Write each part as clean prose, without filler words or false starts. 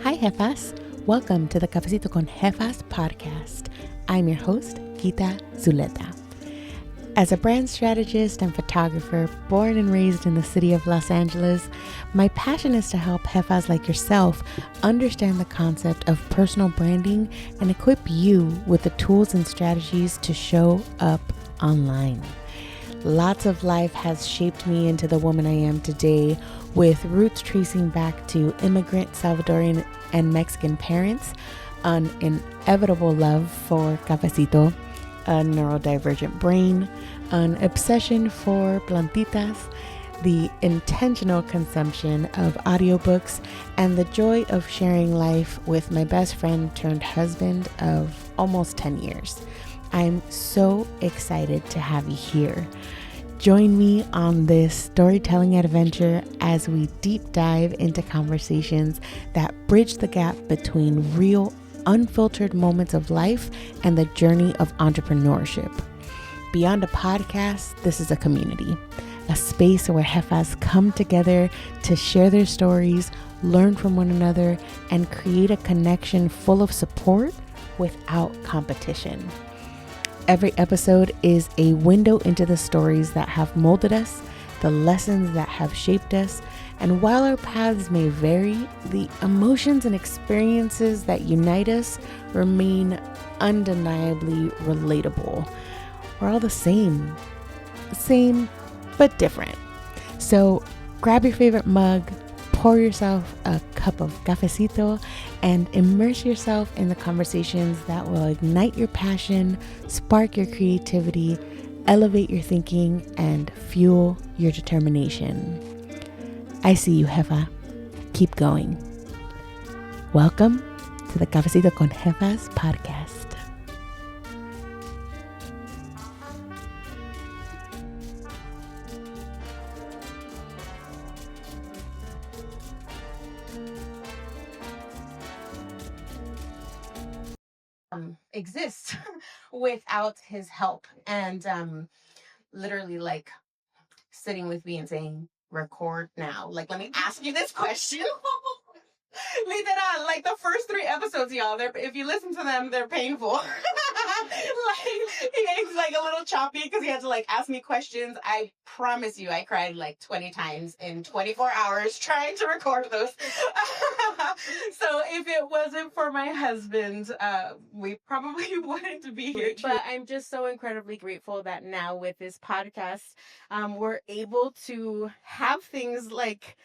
Hi, Jefas. Welcome to the Cafecito Con Jefas podcast. I'm your host, Zuleta. As a brand strategist and photographer born and raised in the city of Los Angeles, my passion is to help jefas like yourself understand the concept of personal branding and equip you with the tools and strategies to show up online. Lots of life has shaped me into the woman I am today, with roots tracing back to immigrant Salvadorian and Mexican parents, an inevitable love for cafecito, a neurodivergent brain, an obsession for plantitas, the intentional consumption of audiobooks, and the joy of sharing life with my best friend turned husband of almost 10 years. I'm so excited to have you here. Join me on this storytelling adventure as we deep dive into conversations that bridge the gap between real, unfiltered moments of life and the journey of entrepreneurship. Beyond a podcast, this is a community, a space where jefas come together to share their stories, learn from one another, and create a connection full of support without competition. Every episode is a window into the stories that have molded us, the lessons that have shaped us, and while our paths may vary, the emotions and experiences that unite us remain undeniably relatable. We're all the same but different. So grab your favorite mug, pour yourself a cup of cafecito, and immerse yourself in the conversations that will ignite your passion, spark your creativity, elevate your thinking, and fuel your determination. I see you, Jefa. Keep going. Welcome to the Cafecito Con Jefas podcast. Exist without his help, and literally like sitting with me and saying, record now, like, let me ask you this question. Literal, like the first 3 episodes, y'all, if you listen to them, they're painful. Like, it's like a little choppy because he had to like ask me questions. I promise you, I cried like 20 times in 24 hours trying to record those. So if it wasn't for my husband, we probably wouldn't be here. But I'm just so incredibly grateful that now with this podcast, we're able to have things like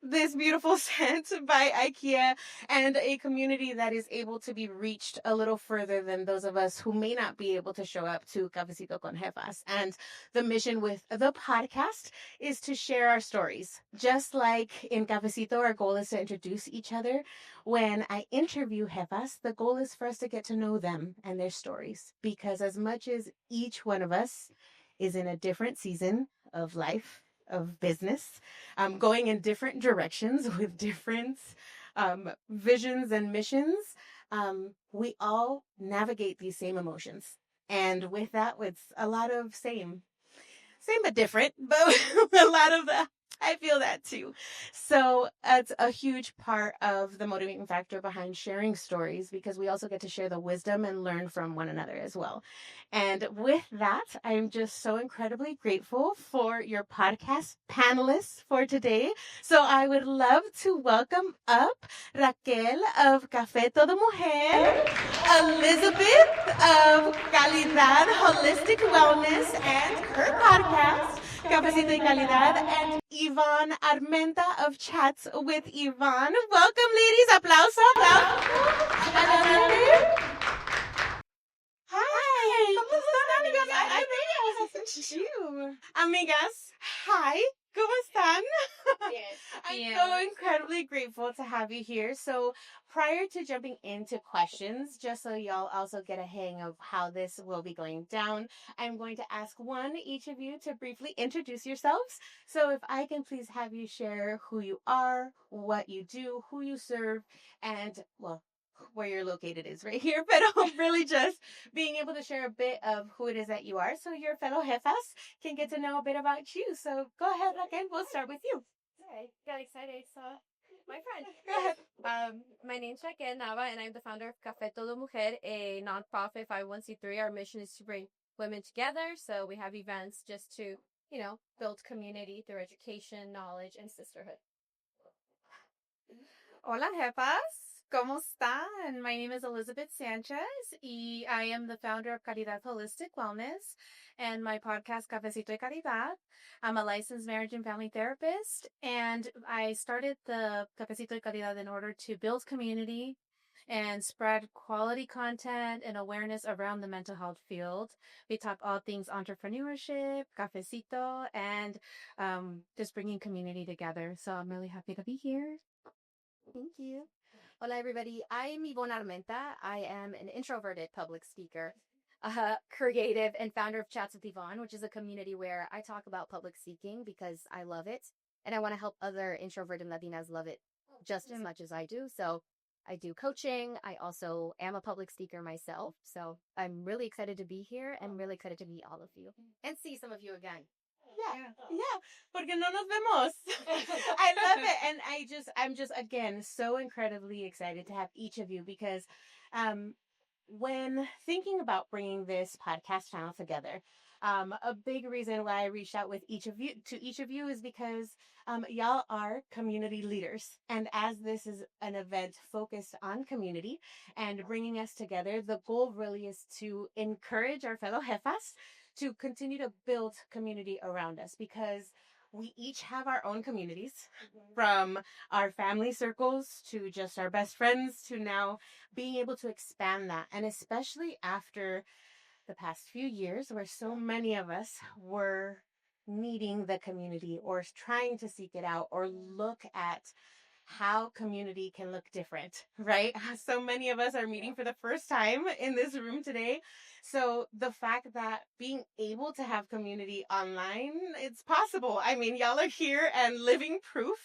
this beautiful scent by IKEA and a community that is able to be reached a little further than those of us who may not be able to show up to Cafecito Con Jefas. And the mission with the podcast is to share our stories. Just like in Cafecito, our goal is to introduce each other. When I interview jefas, the goal is for us to get to know them and their stories, because as much as each one of us is in a different season of life, of business, going in different directions with different visions and missions, we all navigate these same emotions. And with that, it's a lot of same but different, but a lot of the, I feel that too. So it's a huge part of the motivating factor behind sharing stories, because we also get to share the wisdom and learn from one another as well. And with that, I'm just so incredibly grateful for your podcast panelists for today. So I would love to welcome up Raquel of Café Todo Mujer, Elizabeth of Calidad Holistic Wellness and her podcast, Cafecito y Calidad, and Yvonne Armenta of Chats with Yvonne. Welcome, ladies. Aplauso, aplauso. Hi. ¿Cómo están, amigas? Amigas, hi. ¿Cómo están? Yes. I'm so incredibly grateful to have you here. So prior to jumping into questions, just so y'all also get a hang of how this will be going down, I'm going to ask each of you to briefly introduce yourselves. So if I can please have you share who you are, what you do, who you serve, and, well, where you're located is right here, but really just being able to share a bit of who it is that you are, so your fellow jefas can get to know a bit about you. So go ahead, Raquel, we'll start with you. All right, got excited. So My friend. Go ahead. My name's Raquel Nava, and I'm the founder of Cafecito Con Jefas, a nonprofit 501c3. Our mission is to bring women together. So we have events just to, build community through education, knowledge, and sisterhood. Hola, jefas. ¿Cómo están? My name is Elizabeth Sanchez, y I am the founder of Caridad Holistic Wellness and my podcast, Cafecito y Caridad. I'm a licensed marriage and family therapist, and I started the Cafecito y Caridad in order to build community and spread quality content and awareness around the mental health field. We talk all things entrepreneurship, cafecito, and just bringing community together. So I'm really happy to be here. Thank you. Hola, everybody. I'm Yvonne Armenta. I am an introverted public speaker, creative, and founder of Chats with Yvonne, which is a community where I talk about public speaking because I love it. And I want to help other introverted Latinas love it just as much as I do. So I do coaching. I also am a public speaker myself. So I'm really excited to be here and really excited to meet all of you and see some of you again. Yeah, porque no nos vemos. I love it, and I'm just again so incredibly excited to have each of you because, when thinking about bringing this podcast channel together, a big reason why I reached out with each of you is because y'all are community leaders, and as this is an event focused on community and bringing us together, the goal really is to encourage our fellow jefas to continue to build community around us because we each have our own communities, from our family circles to just our best friends to now being able to expand that. And especially after the past few years where so many of us were needing the community or trying to seek it out or look at how community can look different, right? So many of us are meeting for the first time in this room today. So the fact that being able to have community online, it's possible. I mean, y'all are here and living proof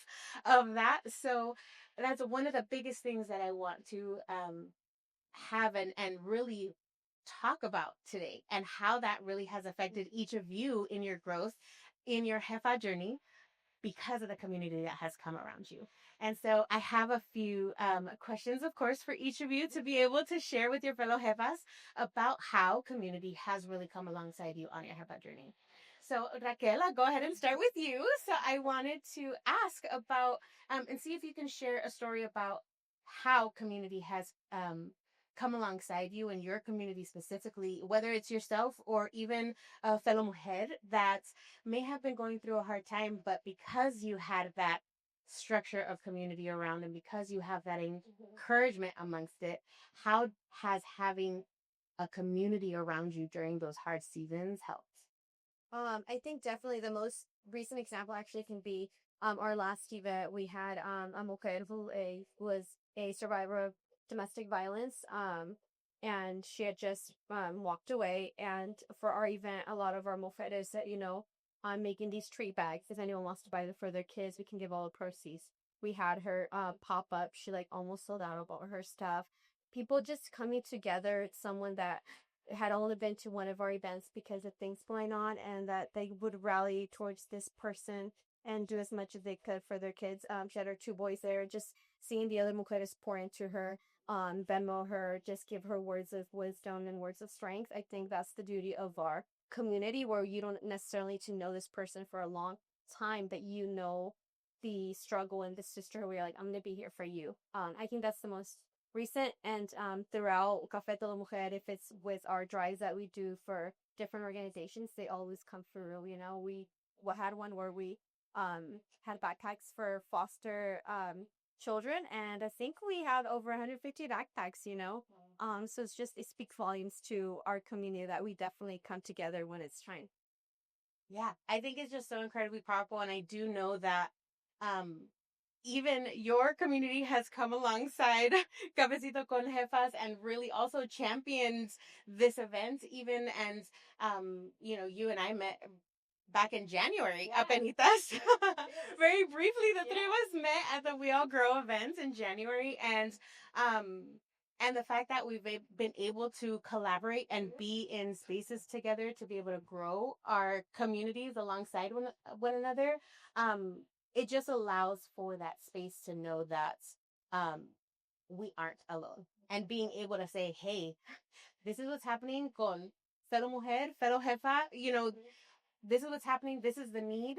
of that. So that's one of the biggest things that I want to have and really talk about today, and how that really has affected each of you in your growth, in your Jefa journey, because of the community that has come around you. And so I have a few questions, of course, for each of you to be able to share with your fellow jefas about how community has really come alongside you on your jefa journey. So Raquel, I'll go ahead and start with you. So I wanted to ask about and see if you can share a story about how community has come alongside you and your community specifically, whether it's yourself or even a fellow mujer that may have been going through a hard time, but because you had that structure of community around and because you have that encouragement amongst it, how has having a community around you during those hard seasons helped? I think definitely the most recent example actually can be our last event. We had a mujer who was a survivor of domestic violence, and she had just walked away. And for our event, a lot of our mujeres said, I'm making these treat bags. If anyone wants to buy them for their kids, we can give all the proceeds. We had her pop up. She like almost sold out of all her stuff. People just coming together. It's someone that had only been to one of our events because of things going on, and that they would rally towards this person and do as much as they could for their kids. She had her two boys there, just seeing the other mujeres pour into her, Venmo her, just give her words of wisdom and words of strength. I think that's the duty of our community, where you don't necessarily need to know this person for a long time, but you know the struggle and the sister where you're like, I'm going to be here for you. I think that's the most recent, and throughout Café de la Mujer, if it's with our drives that we do for different organizations, they always come through. We had one where we had backpacks for foster children, and I think we had over 150 backpacks. So it speaks volumes to our community that we definitely come together when it's time. Yeah, I think it's just so incredibly powerful, and I do know that even your community has come alongside Cafecito con Jefas and really also championed this event even. And, you and I met back in January, apenitas. Very briefly, the three of us met at the We All Grow event in January. And the fact that we've been able to collaborate and be in spaces together to be able to grow our communities alongside one another, it just allows for that space to know that we aren't alone. And being able to say, hey, this is what's happening con fellow mujer, fellow jefa, this is what's happening. This is the need.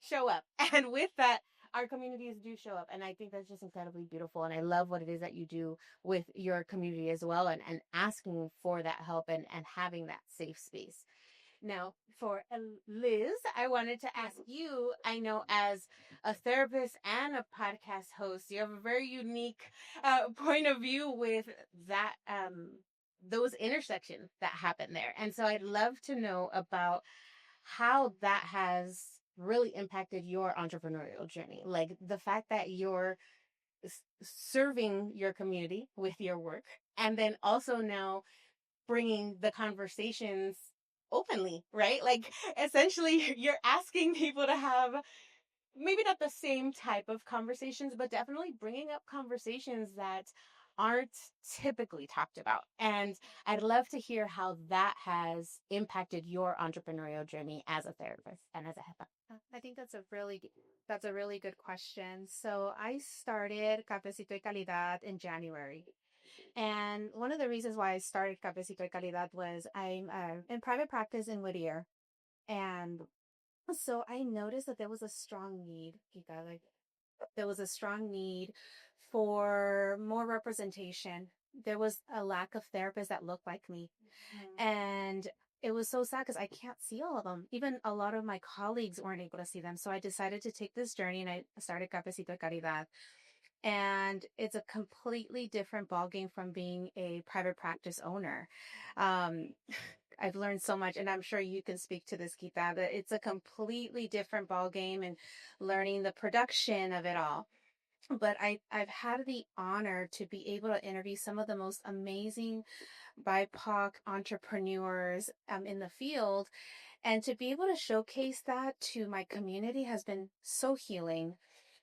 Show up. And with that, our communities do show up. And I think that's just incredibly beautiful. And I love what it is that you do with your community as well, and asking for that help, and having that safe space. Now, for Liz, I wanted to ask you, I know as a therapist and a podcast host, you have a very unique point of view with that, those intersections that happen there. And so I'd love to know about how that has really impacted your entrepreneurial journey. Like the fact that you're serving your community with your work, and then also now bringing the conversations openly, right? Like essentially you're asking people to have maybe not the same type of conversations, but definitely bringing up conversations that aren't typically talked about. And I'd love to hear how that has impacted your entrepreneurial journey as a therapist and as a HEPA. I think that's a really good question. So I started Cafecito y Calidad in January. And one of the reasons why I started Cafecito y Calidad was I'm in private practice in Whittier. And so I noticed that there was a strong need, Kika, like there was a strong need for more representation. There was a lack of therapists that looked like me. And it was so sad because I can't see all of them. Even a lot of my colleagues weren't able to see them. So I decided to take this journey, and I started Cafecito y Caridad. And it's a completely different ballgame from being a private practice owner. I've learned so much, and I'm sure you can speak to this, Gita, that it's a completely different ballgame, and learning the production of it all. But I've had the honor to be able to interview some of the most amazing BIPOC entrepreneurs in the field, and to be able to showcase that to my community has been so healing,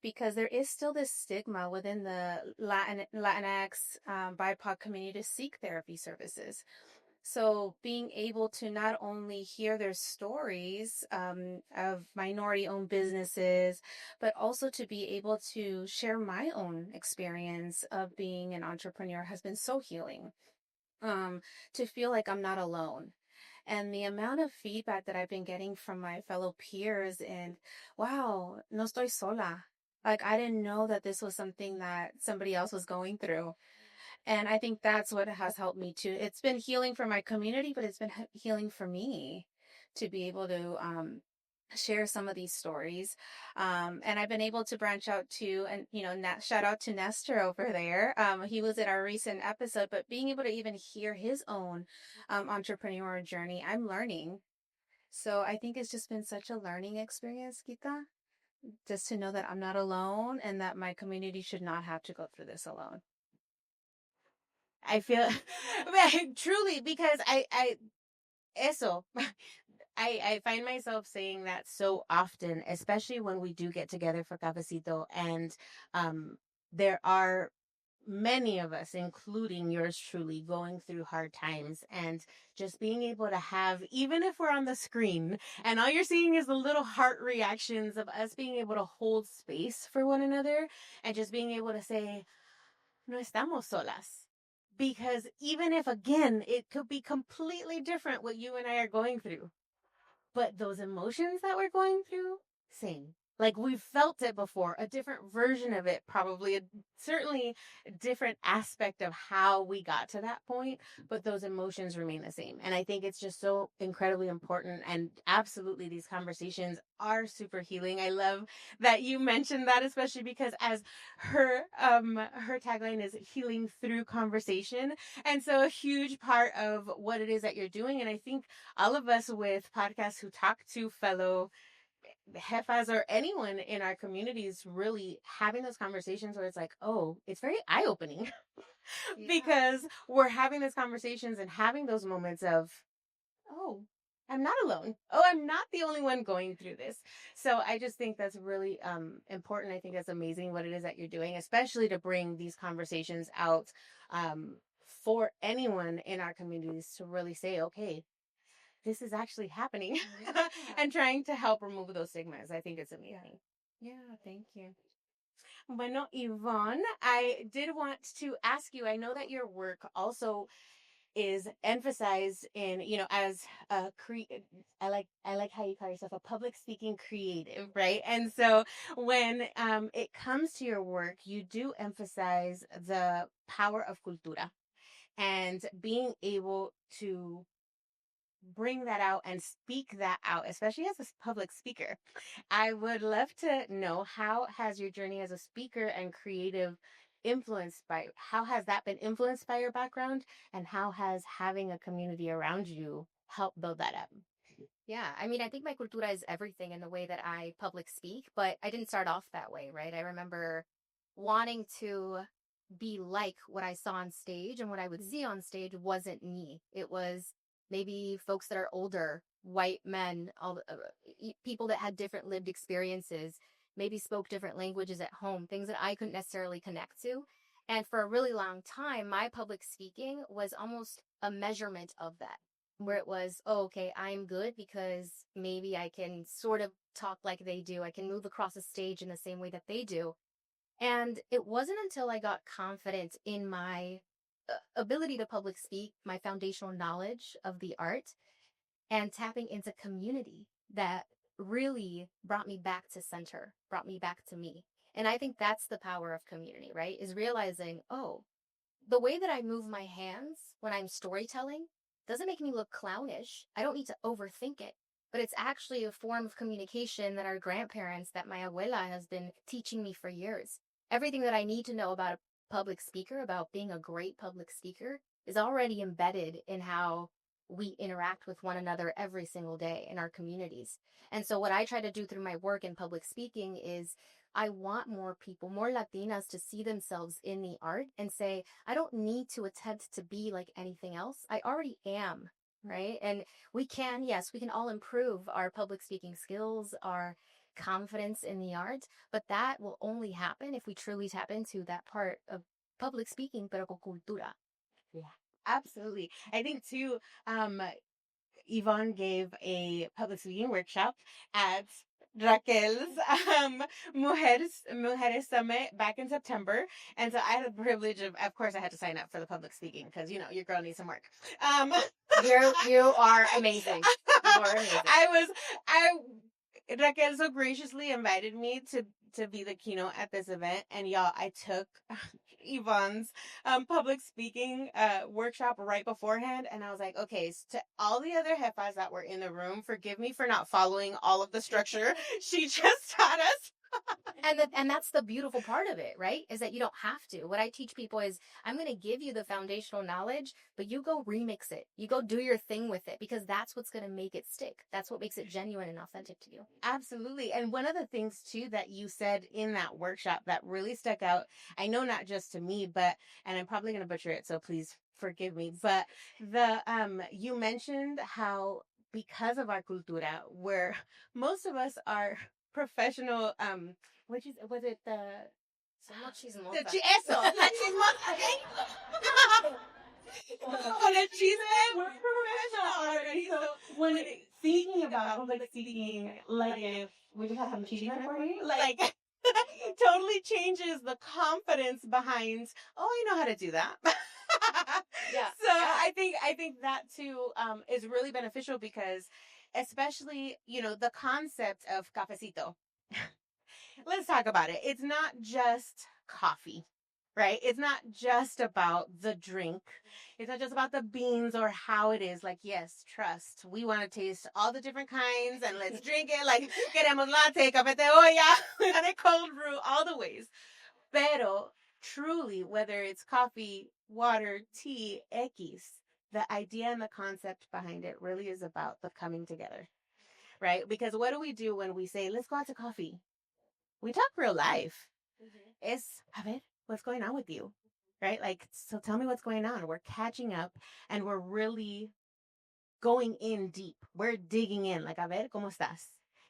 because there is still this stigma within the Latinx BIPOC community to seek therapy services. So being able to not only hear their stories of minority-owned businesses, but also to be able to share my own experience of being an entrepreneur has been so healing. To feel like I'm not alone. And the amount of feedback that I've been getting from my fellow peers, and wow, no estoy sola. Like I didn't know that this was something that somebody else was going through. And I think that's what has helped me too. It's been healing for my community, but it's been healing for me to be able to share some of these stories. And I've been able to branch out to, and, shout out to Nestor over there. He was in our recent episode, but being able to even hear his own entrepreneur journey, I'm learning. So I think it's just been such a learning experience, Gita, just to know that I'm not alone, and that my community should not have to go through this alone. I feel truly, because I find myself saying that so often, especially when we do get together for cafecito, and there are many of us, including yours truly, going through hard times, and just being able to have, even if we're on the screen and all you're seeing is the little heart reactions of us being able to hold space for one another, and just being able to say, no estamos solas. Because even if, again, it could be completely different what you and I are going through, but those emotions that we're going through, same. Like we've felt it before, a different version of it, probably certainly a different aspect of how we got to that point, but those emotions remain the same. And I think it's just so incredibly important, and absolutely these conversations are super healing. I love that you mentioned that, especially because as her tagline is healing through conversation. And so a huge part of what it is that you're doing, and I think all of us with podcasts who talk to fellow Jefas or anyone in our communities, really having those conversations where it's like, oh, it's very eye-opening. Because we're having those conversations and having those moments of, oh, I'm not alone. Oh, I'm not the only one going through this. So I just think that's really important. I think that's amazing what it is that you're doing, especially to bring these conversations out for anyone in our communities to really say, okay, this is actually happening, and trying to help remove those stigmas. I think it's amazing. Yeah, thank you. Bueno, Yvonne, I did want to ask you, I know that your work also is emphasized in, as a I like how you call yourself a public speaking creative, right? And so when it comes to your work, you do emphasize the power of cultura and being able to bring that out and speak that out, especially as a public speaker. I would love to know, how has your journey as a speaker and creative how has that been influenced by your background, and how has having a community around you helped build that up? Yeah, I mean, I think my cultura is everything in the way that I public speak, but I didn't start off that way, right? I remember wanting to be like what I saw on stage, and what I would see on stage wasn't me. It was maybe folks that are older, white men, people that had different lived experiences, maybe spoke different languages at home, things that I couldn't necessarily connect to. And for a really long time, my public speaking was almost a measurement of that, where it was, oh, okay, I'm good because maybe I can sort of talk like they do. I can move across a stage in the same way that they do. And it wasn't until I got confident in my ability to public speak, my foundational knowledge of the art, and tapping into community, that really brought me back to center, brought me back to me. And I think that's the power of community, right? Is realizing, oh, the way that I move my hands when I'm storytelling doesn't make me look clownish. I don't need to overthink it, but it's actually a form of communication that our grandparents, that my abuela has been teaching me for years. Everything that I need to know about a public speaker, about being a great public speaker, is already embedded in how we interact with one another every single day in our communities. And so what I try to do through my work in public speaking is, I want more people, more Latinas, to see themselves in the art and say, I don't need to attempt to be like anything else. I already am, right? And yes, we can all improve our public speaking skills, our confidence in the art, but that will only happen if we truly tap into that part of public speaking, pero con cultura. Yeah, absolutely. I think too, Yvonne gave a public speaking workshop at Raquel's Mujeres Summit back in September. And so I had the privilege of course, I had to sign up for the public speaking because, your girl needs some work. Um, You are amazing. You are amazing. Raquel so graciously invited me to be the keynote at this event, and y'all, I took Yvonne's public speaking workshop right beforehand, and I was like, okay, so to all the other jefas that were in the room, forgive me for not following all of the structure she just taught us. And that's the beautiful part of it, right? Is that you don't have to. What I teach people is, I'm going to give you the foundational knowledge, but you go remix it. You go do your thing with it, because that's what's going to make it stick. That's what makes it genuine and authentic to you. Absolutely. And one of the things too that you said in that workshop that really stuck out, I know not just to me, but, and I'm probably going to butcher it, so please forgive me, but you mentioned how, because of our cultura, where most of us are professional, was it the Somos chismosas. eso, la chismosa. Con el chisme, we're professional already. So when thinking about public speaking, like, if we just have some chisme for you, like, totally changes the confidence behind, oh, I know how to do that. Yeah. So I think that too is really beneficial, because especially, the concept of cafecito. Let's talk about it. It's not just coffee, right? It's not just about the drink. It's not just about the beans or how it is. Like, yes, trust. We want to taste all the different kinds, and let's drink it. Like, queremos latte, café de olla, we want it cold brew, all the ways. Pero truly, whether it's coffee, water, tea, X, the idea and the concept behind it really is about the coming together, right? Because what do we do when we say, let's go out to coffee? We talk real life. It's, a ver, what's going on with you? Right? Like, so tell me what's going on. We're catching up, and we're really going in deep. We're digging in. Like, a ver, ¿cómo estás?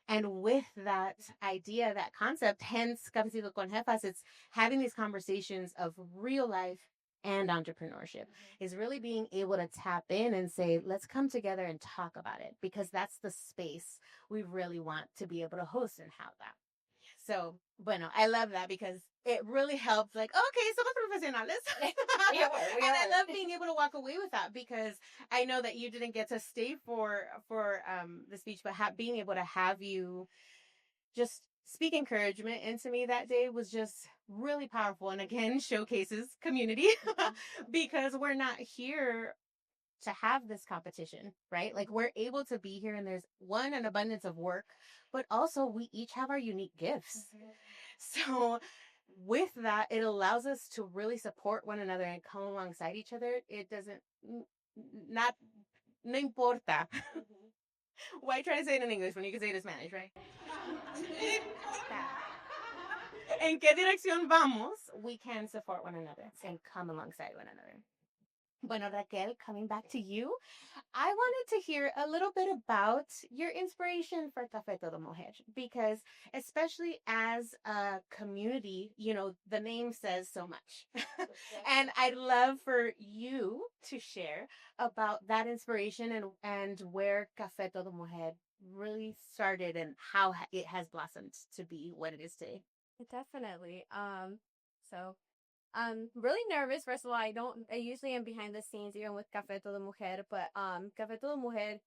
And with that idea, that concept, hence Cafecito Con Jefas, it's having these conversations of real life and entrepreneurship, is really being able to tap in and say, let's come together and talk about it, because that's the space we really want to be able to host and have that. So, bueno, I love that because it really helps. Like, okay, somos profesionales. We are. And I love being able to walk away with that because I know that you didn't get to stay for the speech, but being able to have you just speak encouragement into me that day was just really powerful. And again, showcases community because we're not here to have this competition, right? Like we're able to be here and there's an abundance of work, but also we each have our unique gifts. So with that, it allows us to really support one another and come alongside each other. It doesn't, not, no importa. Why try to say it in English when you can say it in Spanish, right? ¿En qué dirección vamos? We can support one another and come alongside one another. Bueno, Raquel, coming back to you, I wanted to hear a little bit about your inspiration for Café Todo Mujer, because especially as a community, the name says so much. And I'd love for you to share about that inspiration and where Café Todo Mujer really started and how it has blossomed to be what it is today. Definitely. So I'm really nervous. First of all, I usually am behind the scenes even with Café Todo Mujer, but Café Todo Mujer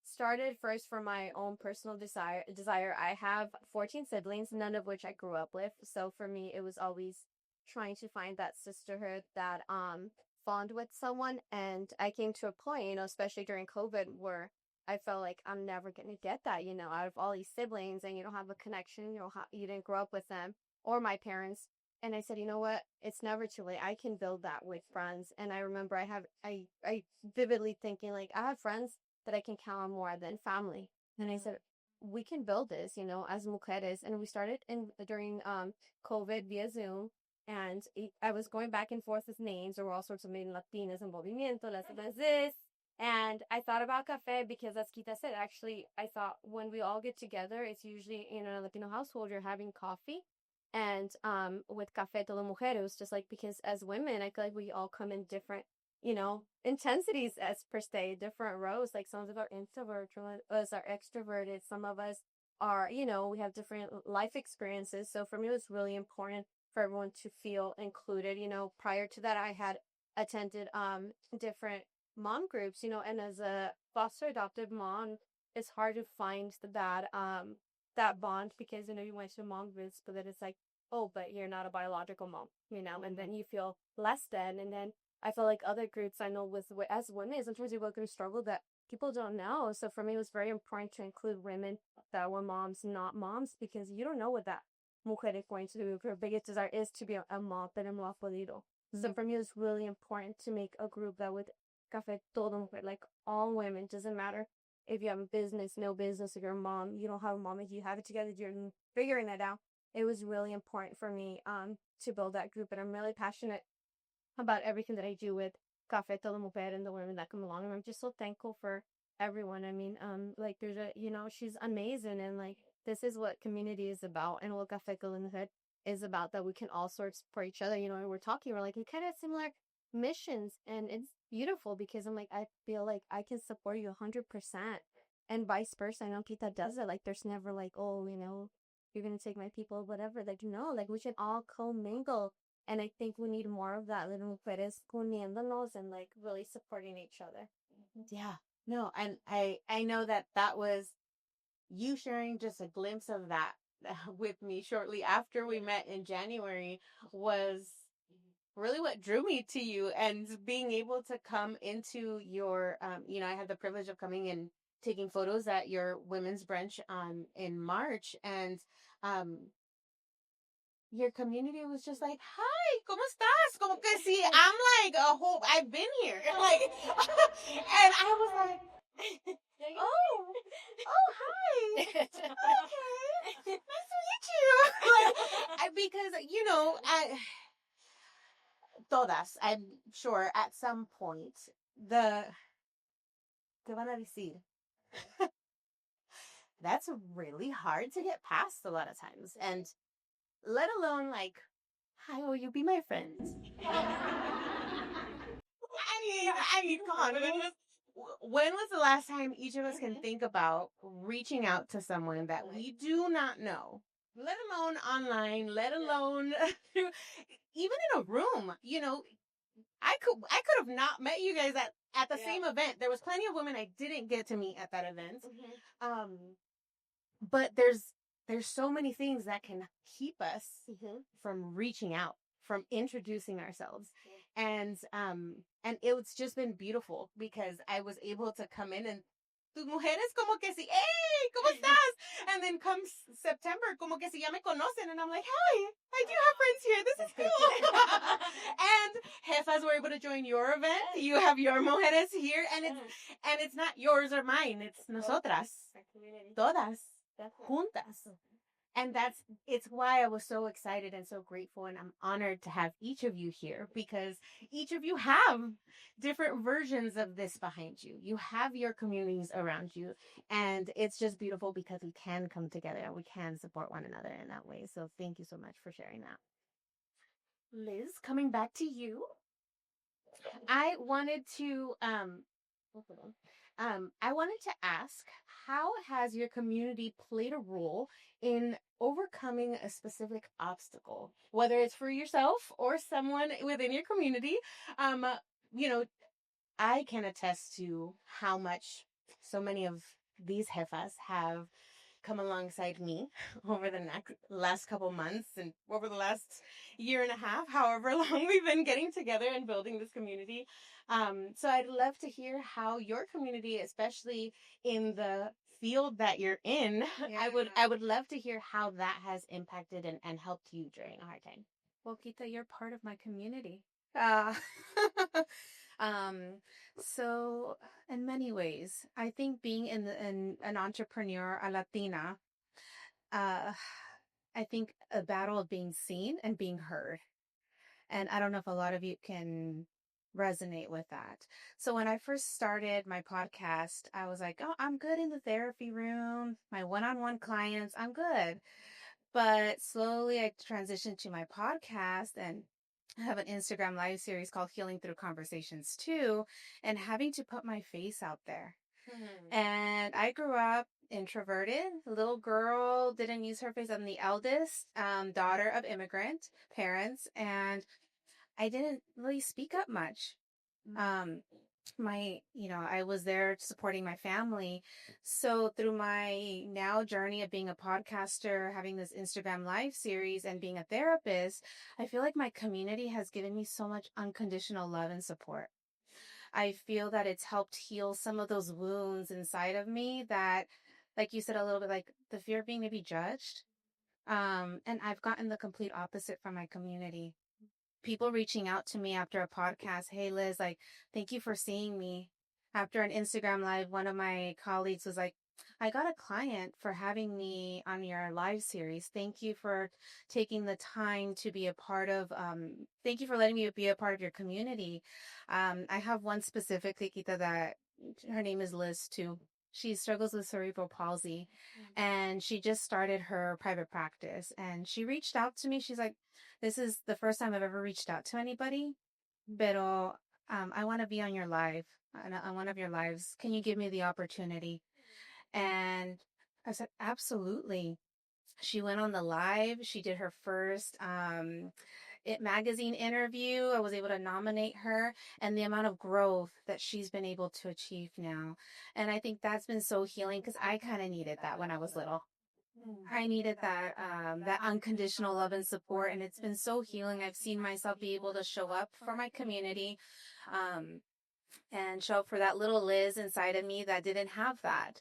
started first for my own personal desire. I have 14 siblings, none of which I grew up with. So for me, it was always trying to find that sisterhood, that bond with someone. And I came to a point, especially during COVID, where I felt like I'm never going to get that, out of all these siblings, and you don't have a connection, you didn't grow up with them or my parents. And I said, you know what? It's never too late. I can build that with friends. And I remember I vividly thinking, like, I have friends that I can count on more than family. And I said, we can build this, as mujeres. And we started during COVID via Zoom. And I was going back and forth with names. There were all sorts of Latinas en Movimiento, las this. And I thought about Café because, as Kita said, actually, I thought when we all get together, it's usually in a Latino household, you're having coffee. And with Café Todo Mujer, it was just like, because as women, I feel like we all come in different, intensities as per se, different roles. Like some of us are introverts, some of us are extroverted, some of us are, we have different life experiences. So for me, it was really important for everyone to feel included. Prior to that, I had attended different mom groups, and as a foster adoptive mom, it's hard to find that bond because, you went to mom groups, but then it's like, oh, but you're not a biological mom, and then you feel less than. And then I feel like other groups I know as women, sometimes we go through struggle that people don't know. So for me, it was very important to include women that were moms, not moms, because you don't know what that mujer is going to do. If her biggest desire is to be a mom, pero no ha podido. So for me, it was really important to make a group that would Café Todo Mujer, like all women, doesn't matter if you have a business, no business, if you're a mom, you don't have a mom, if you have it together, you're figuring that out. It was really important for me to build that group, and I'm really passionate about everything that I do with Café Todo Mujer and the women that come along. And I'm just so thankful for everyone. I mean, like there's she's amazing, and like this is what community is about, and what Café Todo Mujer is about, that we can all sort of support each other. And we're talking, we're like, we kind of similar missions, and it's beautiful because I'm like, I feel like I can support you 100%, and vice versa. I know Kita does it. Like there's never like, oh, you're gonna take my people, whatever. Like, no, like we should all commingle. And I think we need more of that, little mujeres uniéndonos and like really supporting each other. Yeah, no, and I know that was you sharing just a glimpse of that with me shortly after we met in January was really what drew me to you, and being able to come into your I had the privilege of coming and taking photos at your women's brunch in March, and your community was just like, hi, ¿cómo estás? Como que see, I'm like I've been here. Like, and I was like, oh, hi. Okay. Nice to meet you. Like, because, todas, I'm sure at some point, ¿qué van a decir? That's really hard to get past a lot of times. And let alone like, hi, will you be my friend? I mean, come on. When was the last time each of us can think about reaching out to someone that we do not know, let alone online, let alone even in a room. I could have not met you guys at the same event. There was plenty of women I didn't get to meet at that event. But there's so many things that can keep us from reaching out, from introducing ourselves. And it's just been beautiful because I was able to come in and tus mujeres como que si, hey, ¿cómo estás? And then comes September, como que si ya me conocen. And I'm like, hi, I do have friends here. This is cool. And Jefas were able to join your event. You have your mujeres here. And it's not yours or mine. It's nosotras. Todas. Juntas. And it's why I was so excited and so grateful, and I'm honored to have each of you here because each of you have different versions of this behind you. You have your communities around you, and it's just beautiful because we can come together and we can support one another in that way. So thank you so much for sharing that. Liz, coming back to you, I wanted to ask, how has your community played a role in overcoming a specific obstacle, whether it's for yourself or someone within your community? I can attest to how much so many of these jefas have come alongside me over the last couple months and over the last year and a half, however long we've been getting together and building this community. So I'd love to hear how your community, especially in the field that you're in, I would love to hear how that has impacted and helped you during a hard time. Well, Kita, you're part of my community. So in many ways, I think being an entrepreneur, a Latina, I think a battle of being seen and being heard. And I don't know if a lot of you can resonate with that. So when I first started my podcast, I was like, oh, I'm good in the therapy room, my one-on-one clients, I'm good. But slowly I transitioned to my podcast, and I have an Instagram live series called Healing Through Conversations too, and having to put my face out there. And I grew up introverted, little girl, didn't use her face. I'm the eldest daughter of immigrant parents, and I didn't really speak up much. I was there supporting my family. So through my now journey of being a podcaster, having this Instagram live series, and being a therapist, I feel like my community has given me so much unconditional love and support. I feel that it's helped heal some of those wounds inside of me that, like you said, a little bit like the fear of being maybe judged. And I've gotten the complete opposite from my community. People reaching out to me after a podcast. Hey, Liz, thank you for seeing me. After an Instagram live, one of my colleagues was like, I got a client for having me on your live series. Thank you for taking the time to be a part of, thank you for letting me be a part of your community. I have one specific Kita that her name is Liz too. She struggles with cerebral palsy, and she just started her private practice, and she reached out to me. She's like, this is the first time I've ever reached out to anybody, pero I want to be on your live, on one of your lives. Can you give me the opportunity? And I said, absolutely. She went on the live. She did her first It Magazine interview. I was able to nominate her, and the amount of growth that she's been able to achieve now. And I think that's been so healing because I kind of needed that when I was little. I needed that unconditional love and support, and it's been so healing. I've seen myself be able to show up for my community, and show up for that little Liz inside of me that didn't have that.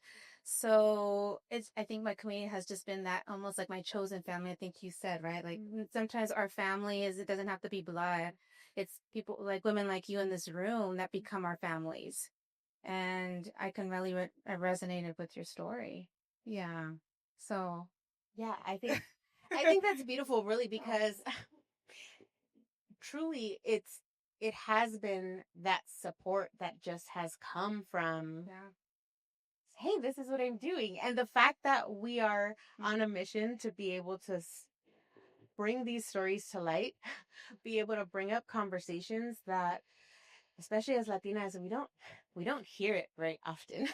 So I think my community has just been that almost like my chosen family. I think you said, right? Like sometimes our family it doesn't have to be blood. It's people like women like you in this room that become our families. And I can really resonate with your story. Yeah. So, yeah, I think that's beautiful, really, because truly it has been that support that just has come from, hey, this is what I'm doing. And the fact that we are on a mission to be able to bring these stories to light, be able to bring up conversations that, especially as Latinas, we don't hear it very often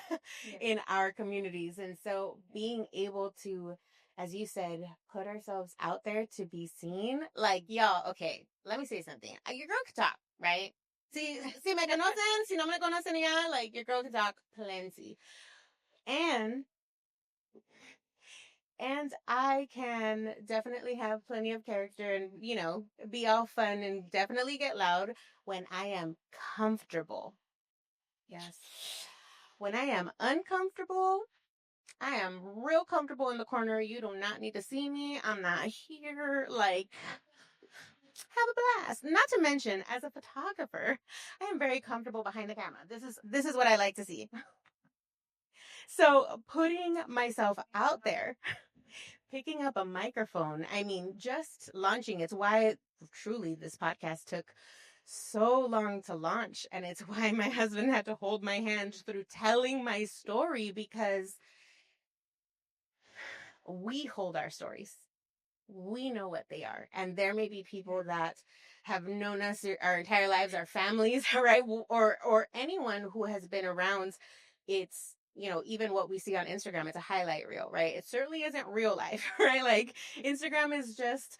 in our communities. And so being able to as you said, put ourselves out there to be seen. Like, y'all, okay, let me say something. Your girl can talk, right? Si me conocen, si no me conocen ya, like, your girl can talk plenty. And I can definitely have plenty of character and, be all fun and definitely get loud when I am comfortable. Yes. When I am uncomfortable, I am real comfortable in the corner. You do not need to see me. I'm not here. Like, have a blast. Not to mention, as a photographer, I am very comfortable behind the camera. This is what I like to see. So putting myself out there, picking up a microphone, I mean, just launching. It's why truly this podcast took so long to launch. And it's why my husband had to hold my hand through telling my story, because we hold our stories. We know what they are. And there may be people that have known us our entire lives, our families, right? Or anyone who has been around. It's, even what we see on Instagram, it's a highlight reel, right? It certainly isn't real life, right? Like, Instagram is just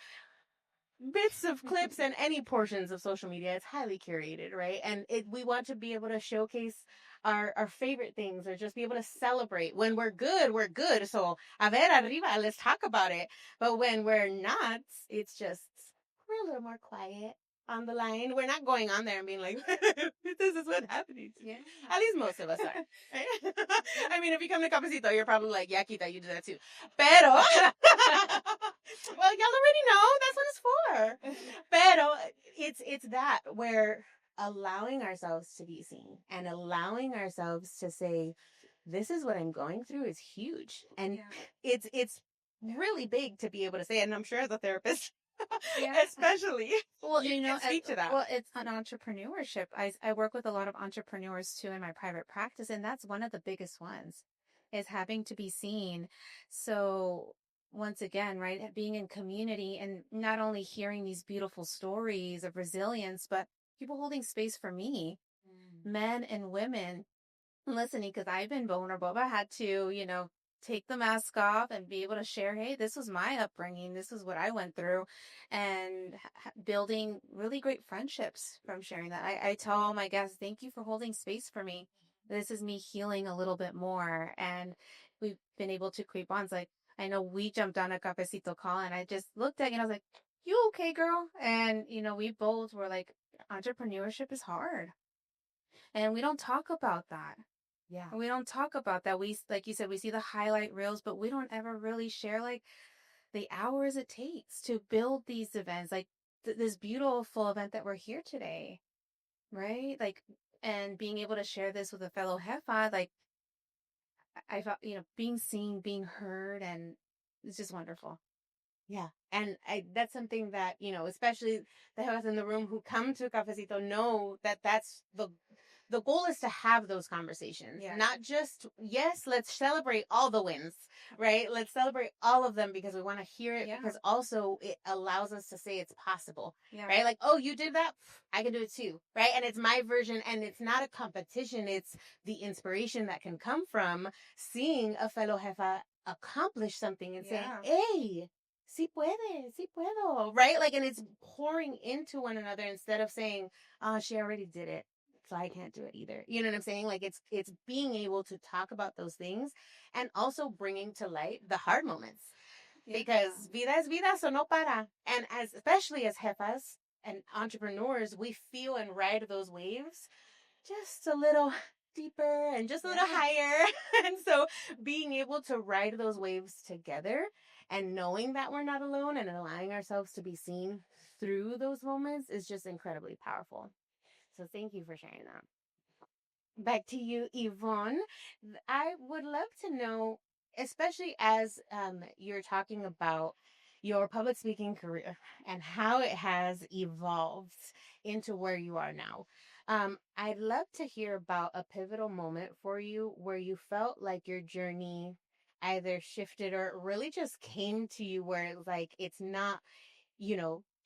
bits of clips, and any portions of social media. It's highly curated, right? And we want to be able to showcase our favorite things, or just be able to celebrate. When we're good, we're good. So, a ver, arriba, let's talk about it. But when we're not, it's just, we're a little more quiet on the line. We're not going on there and being like, this is what's happening. Yeah. At least most of us are. Right? I mean, if you come to Cafecito, you're probably like, yeah, Kita, you do that too. Pero, well, y'all already know that's what it's for. Pero, it's that, where allowing ourselves to be seen and allowing ourselves to say, this is what I'm going through is huge. And it's really big to be able to say it. And I'm sure as a therapist, especially, well, you can speak to that. Well, it's an entrepreneurship. I work with a lot of entrepreneurs too in my private practice, and that's one of the biggest ones, is having to be seen. So once again, right, being in community and not only hearing these beautiful stories of resilience, but people holding space for me, men and women, listening, because I've been vulnerable. I had to, take the mask off and be able to share, hey, this was my upbringing. This is what I went through, and building really great friendships from sharing that. I tell all my guests, thank you for holding space for me. This is me healing a little bit more. And we've been able to create bonds. Like, I know we jumped on a cafecito call, and I just looked at you and I was like, you okay, girl? And, we both were like, entrepreneurship is hard. And we don't talk about that. Yeah. We don't talk about that. We, like you said, we see the highlight reels, but we don't ever really share like the hours it takes to build these events, like this beautiful event that we're here today, right? Like, and being able to share this with a fellow Jefa, like, I felt, being seen, being heard, and it's just wonderful. Yeah. And that's something that, especially the Jefas in the room who come to Cafecito know that that's the goal, is to have those conversations. Yeah. Not just, yes, let's celebrate all the wins, right? Let's celebrate all of them, because we want to hear it, because also it allows us to say it's possible, right? Like, oh, you did that? I can do it too, right? And it's my version, and it's not a competition. It's the inspiration that can come from seeing a fellow Jefa accomplish something and saying, hey, sí puede, sí puedo, right? Like, and it's pouring into one another instead of saying, oh, she already did it, so I can't do it either. You know what I'm saying? Like, it's being able to talk about those things, and also bringing to light the hard moments, because vida es vida, so no para. And especially as jefas and entrepreneurs, we feel and ride those waves just a little deeper and just a little higher. And so being able to ride those waves together, and knowing that we're not alone, and allowing ourselves to be seen through those moments, is just incredibly powerful. So thank you for sharing that. Back to you, Yvonne. I would love to know, especially as you're talking about your public speaking career and how it has evolved into where you are now. I'd love to hear about a pivotal moment for you where you felt like your journey either shifted or really just came to you, where like it's not,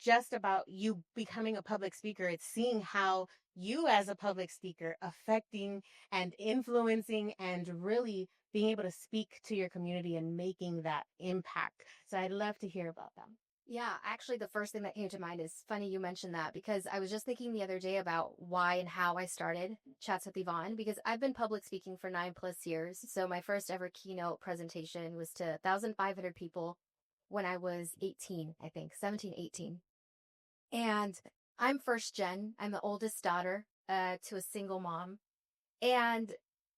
just about you becoming a public speaker. It's seeing how you as a public speaker affecting and influencing and really being able to speak to your community and making that impact. So I'd love to hear about them. Yeah, actually, the first thing that came to mind is funny you mentioned that, because I was just thinking the other day about why and how I started Chats with Yvonne, because I've been public speaking for 9+ years. So my first ever keynote presentation was to 1,500 people when I was 18, I think, 17, 18. And I'm first gen. I'm the oldest daughter to a single mom. And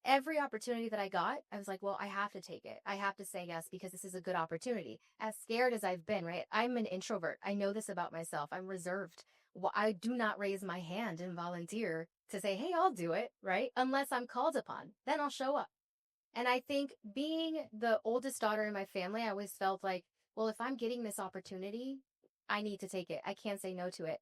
every opportunity that I got, I was like, well, I have to take it. I have to say yes, because this is a good opportunity. As scared as I've been, right? I'm an introvert. I know this about myself. I'm reserved. Well, I do not raise my hand and volunteer to say, hey, I'll do it, right? Unless I'm called upon, then I'll show up. And I think being the oldest daughter in my family, I always felt like, well, if I'm getting this opportunity, I need to take it. I can't say no to it.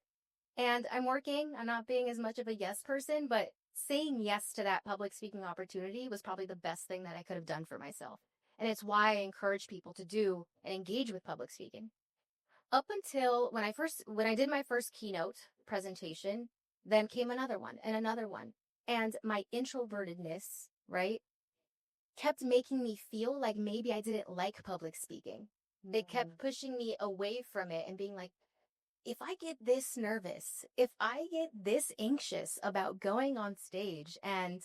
And I'm working on not being as much of a yes person, but saying yes to that public speaking opportunity was probably the best thing that I could have done for myself. And it's why I encourage people to do and engage with public speaking. Up until when I did my first keynote presentation, then came another one and another one. And my introvertedness, right, kept making me feel like maybe I didn't like public speaking. It kept pushing me away from it and being like, if I get this nervous, if I get this anxious about going on stage and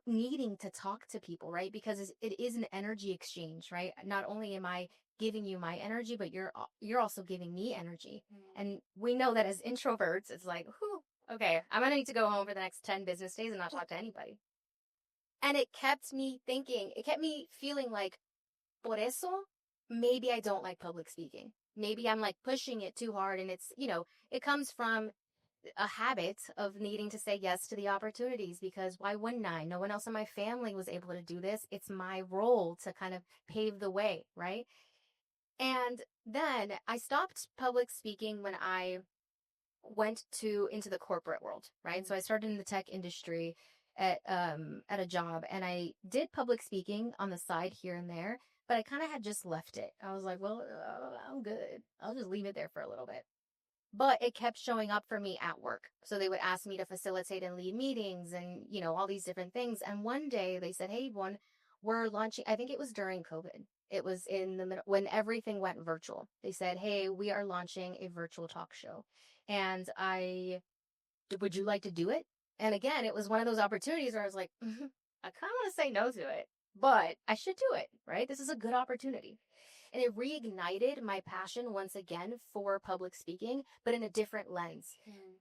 needing to talk to people, right? Because it is an energy exchange, right? Not only am I giving you my energy, but you're also giving me energy. And we know that as introverts, it's like, whew, okay, I'm going to need to go home for the next 10 business days and not talk to anybody. And it kept me thinking, it kept me feeling like, por eso, maybe I don't like public speaking. Maybe I'm like pushing it too hard, and it's, it comes from a habit of needing to say yes to the opportunities, because why wouldn't I? No one else in my family was able to do this. It's my role to kind of pave the way, right? And then I stopped public speaking when I went into the corporate world, right? So I started in the tech industry at a job, and I did public speaking on the side here and there, but I kind of had just left it. I was like, well, I'm good. I'll just leave it there for a little bit. But it kept showing up for me at work. So they would ask me to facilitate and lead meetings and, all these different things. And one day they said, hey, we're launching, I think it was during COVID. It was in the middle when everything went virtual. They said, hey, we are launching a virtual talk show. And would you like to do it? And again, it was one of those opportunities where I was like, I kind of want to say no to it, but I should do it, right? This is a good opportunity. And it reignited my passion once again for public speaking, but in a different lens.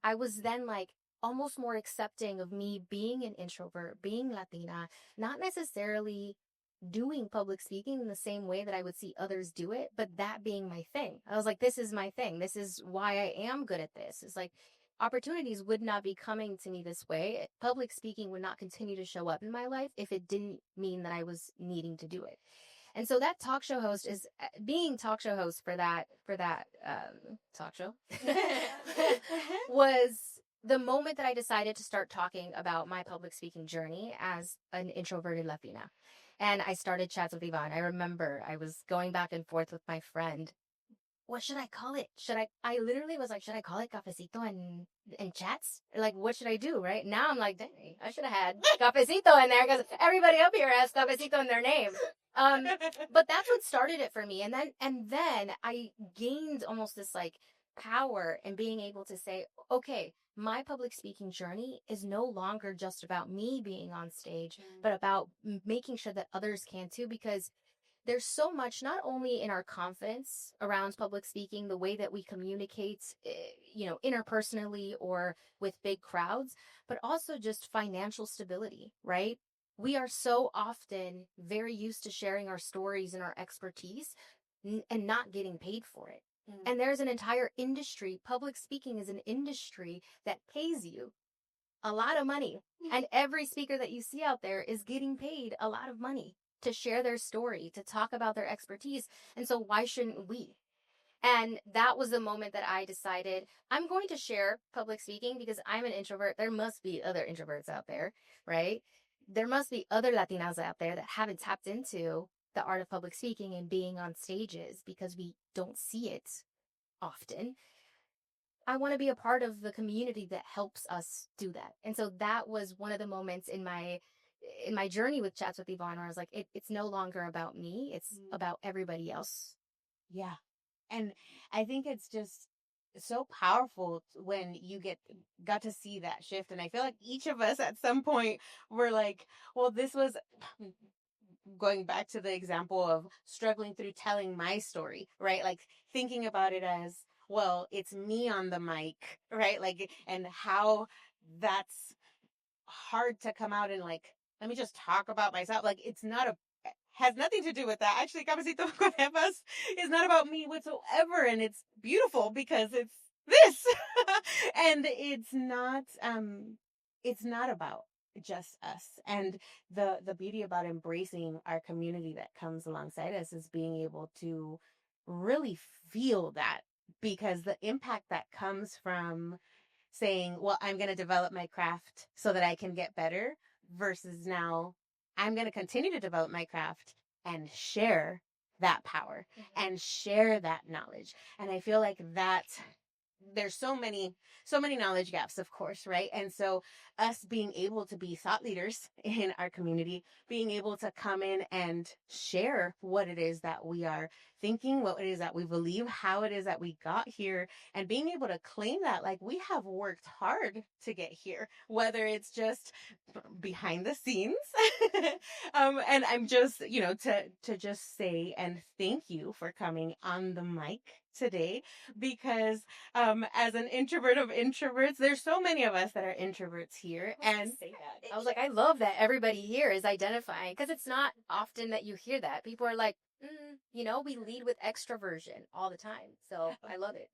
I was then like almost more accepting of me being an introvert, being Latina, not necessarily doing public speaking in the same way that I would see others do it, but that being my thing. I was like, this is my thing. This is why I am good at this. It's like opportunities would not be coming to me this way. Public speaking would not continue to show up in my life if it didn't mean that I was needing to do it. And so that talk show host is being talk show host for that talk show was the moment that I decided to start talking about my public speaking journey as an introverted Latina. And I started Chats with Yvonne. I remember I was going back and forth with my friend. What should I call it? I literally was like, should I call it Cafecito and Chats? Like, what should I do, right? Now I'm like, dang, I should have had Cafecito in there because everybody up here has Cafecito in their name. But that's what started it for me. And then I gained almost this like power in being able to say, okay, my public speaking journey is no longer just about me being on stage, but about making sure that others can too, because there's so much, not only in our confidence around public speaking, the way that we communicate, interpersonally or with big crowds, but also just financial stability, right? We are so often very used to sharing our stories and our expertise and not getting paid for it. And there's an entire industry. Public speaking is an industry that pays you a lot of money. And every speaker that you see out there is getting paid a lot of money to share their story, to talk about their expertise. And so why shouldn't we? And that was the moment that I decided I'm going to share public speaking because I'm an introvert. There must be other introverts out there, right? There must be other Latinas out there that haven't tapped into the art of public speaking and being on stages because we don't see it often. I want to be a part of the community that helps us do that. And so that was one of the moments in my in my journey with Chats with Yvonne, where I was like, it's no longer about me. It's about everybody else. Yeah. And I think it's just so powerful when you got to see that shift. And I feel like each of us at some point were like, well, this was going back to the example of struggling through telling my story, right? Like thinking about it as, well, it's me on the mic, right? Like, and how that's hard to come out and like, let me just talk about myself. Like, it's not has nothing to do with that. Actually, Cafecito Con Jefas is not about me whatsoever. And it's beautiful because it's this. And it's not about just us. And the beauty about embracing our community that comes alongside us is being able to really feel that, because the impact that comes from saying, well, I'm going to develop my craft so that I can get better, versus now I'm going to continue to develop my craft and share that power and share that knowledge. And I feel like that there's so many knowledge gaps, of course, right? And so us being able to be thought leaders in our community, being able to come in and share what it is that we are thinking, what it is that we believe, how it is that we got here, and being able to claim that like we have worked hard to get here, whether it's just behind the scenes. And I'm just, to just say and thank you for coming on the mic today, because as an introvert of introverts, there's so many of us that are introverts here. And I was like, I love that everybody here is identifying, because it's not often that you hear that. People are like, we lead with extroversion all the time. So I love it.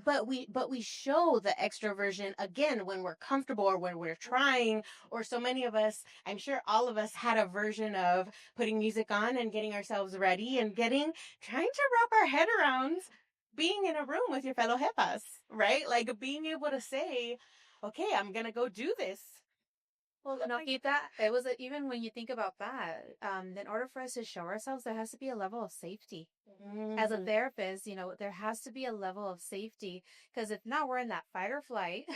But we show the extroversion again when we're comfortable or when we're trying, or so many of us, I'm sure all of us had a version of putting music on and getting ourselves ready and trying to wrap our head around being in a room with your fellow jefas, right? Like being able to say, okay, I'm going to go do this. Well, no, it was even when you think about that, in order for us to show ourselves, there has to be a level of safety. As a therapist, there has to be a level of safety, because if not, we're in that fight or flight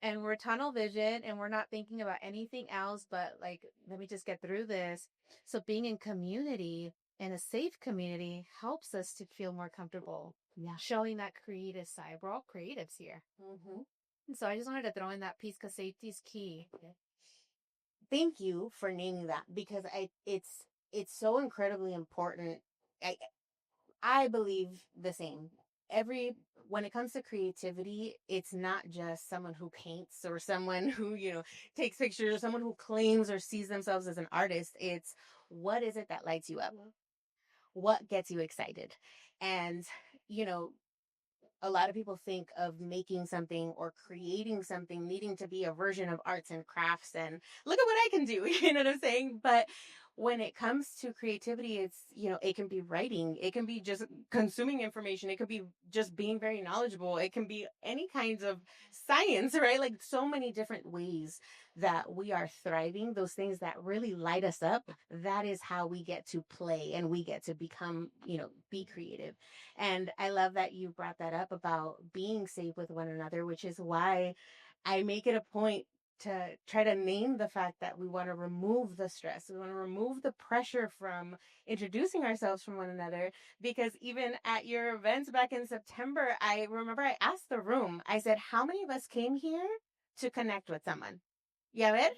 and we're tunnel vision and we're not thinking about anything else but like, let me just get through this. So being in community, in a safe community, helps us to feel more comfortable. Yeah. Showing that creative side. We're all creatives here. And so I just wanted to throw in that piece, because safety is key. Thank you for naming that, because it's so incredibly important. I believe the same. When it comes to creativity, it's not just someone who paints or someone who, takes pictures, or someone who claims or sees themselves as an artist. It's what is it that lights you up? What gets you excited? And, a lot of people think of making something or creating something needing to be a version of arts and crafts and look at what I can do. You know what I'm saying? But when it comes to creativity, it's, it can be writing. It can be just consuming information. It could be just being very knowledgeable. It can be any kinds of science, right? Like so many different ways that we are thriving, those things that really light us up. That is how we get to play and we get to become, be creative. And I love that you brought that up about being safe with one another, which is why I make it a point to try to name the fact that we want to remove the stress. We want to remove the pressure from introducing ourselves from one another, because even at your events back in September, I remember I asked the room, I said, how many of us came here to connect with someone? Ya ver?